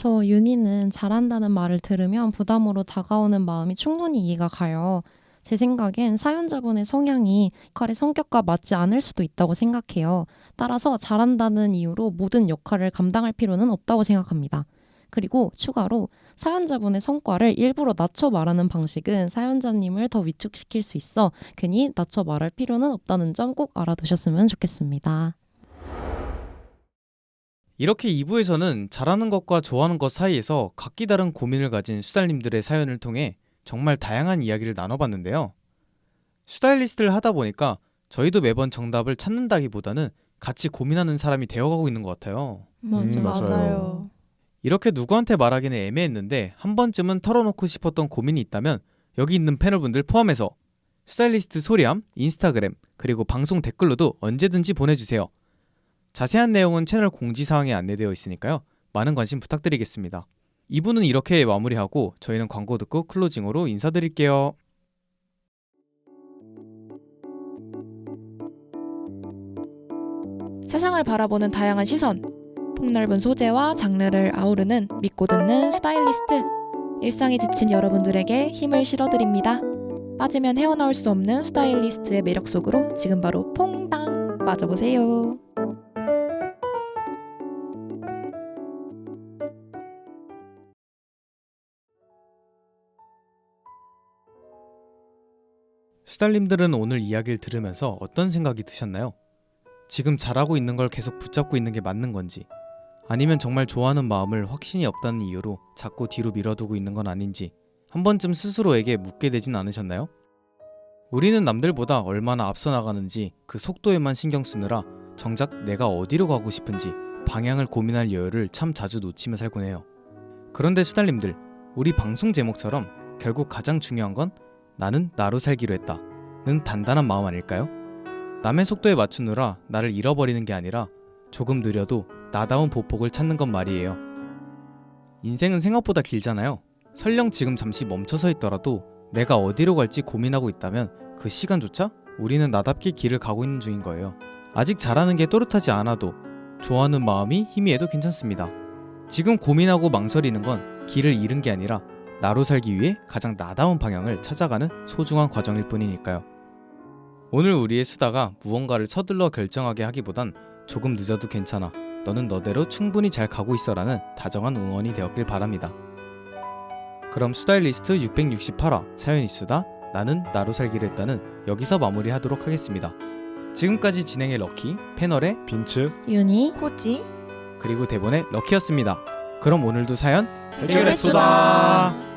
저 윤희는 잘한다는 말을 들으면 부담으로 다가오는 마음이 충분히 이해가 가요. 제 생각엔 사연자분의 성향이 역할의 성격과 맞지 않을 수도 있다고 생각해요. 따라서 잘한다는 이유로 모든 역할을 감당할 필요는 없다고 생각합니다. 그리고 추가로 사연자분의 성과를 일부러 낮춰 말하는 방식은 사연자님을 더 위축시킬 수 있어 괜히 낮춰 말할 필요는 없다는 점 꼭 알아두셨으면 좋겠습니다. 이렇게 2부에서는 잘하는 것과 좋아하는 것 사이에서 각기 다른 고민을 가진 수달님들의 사연을 통해 정말 다양한 이야기를 나눠봤는데요. 수다일리스트를 하다 보니까 저희도 매번 정답을 찾는다기보다는 같이 고민하는 사람이 되어가고 있는 것 같아요. 맞아요. 이렇게 누구한테 말하기는 애매했는데 한 번쯤은 털어놓고 싶었던 고민이 있다면 여기 있는 패널분들 포함해서 스타일리스트 소리함, 인스타그램, 그리고 방송 댓글로도 언제든지 보내주세요. 자세한 내용은 채널 공지사항에 안내되어 있으니까요. 많은 관심 부탁드리겠습니다. 2부는 이렇게 마무리하고 저희는 광고 듣고 클로징으로 인사드릴게요. 세상을 바라보는 다양한 시선, 폭넓은 소재와 장르를 아우르는 믿고 듣는 스타일리스트. 일상에 지친 여러분들에게 힘을 실어드립니다. 빠지면 헤어나올 수 없는 스타일리스트의 매력 속으로 지금 바로 퐁당 빠져보세요. 수달님들은 오늘 이야기를 들으면서 어떤 생각이 드셨나요? 지금 잘하고 있는 걸 계속 붙잡고 있는 게 맞는 건지, 아니면 정말 좋아하는 마음을 확신이 없다는 이유로 자꾸 뒤로 밀어두고 있는 건 아닌지 한 번쯤 스스로에게 묻게 되진 않으셨나요? 우리는 남들보다 얼마나 앞서 나가는지 그 속도에만 신경 쓰느라 정작 내가 어디로 가고 싶은지 방향을 고민할 여유를 참 자주 놓치며 살곤 해요. 그런데 수달님들, 우리 방송 제목처럼 결국 가장 중요한 건 나는 나로 살기로 했다 는 단단한 마음 아닐까요? 남의 속도에 맞추느라 나를 잃어버리는 게 아니라 조금 느려도 나다운 보폭을 찾는 건 말이에요. 인생은 생각보다 길잖아요. 설령 지금 잠시 멈춰서 있더라도 내가 어디로 갈지 고민하고 있다면 그 시간조차 우리는 나답게 길을 가고 있는 중인 거예요. 아직 잘하는 게 또렷하지 않아도 좋아하는 마음이 희미해도 괜찮습니다. 지금 고민하고 망설이는 건 길을 잃은 게 아니라 나로 살기 위해 가장 나다운 방향을 찾아가는 소중한 과정일 뿐이니까요. 오늘 우리의 수다가 무언가를 서둘러 결정하게 하기보단 조금 늦어도 괜찮아, 너는 너대로 충분히 잘 가고 있어라는 다정한 응원이 되었길 바랍니다. 그럼 수다일리스트 668화 사연이 수다, 나는 나로 살기로 했다는 여기서 마무리하도록 하겠습니다. 지금까지 진행의 럭키, 패널의 빈츠, 윤희, 코지 그리고 대본의 럭키였습니다. 그럼 오늘도 사연 해결했수다.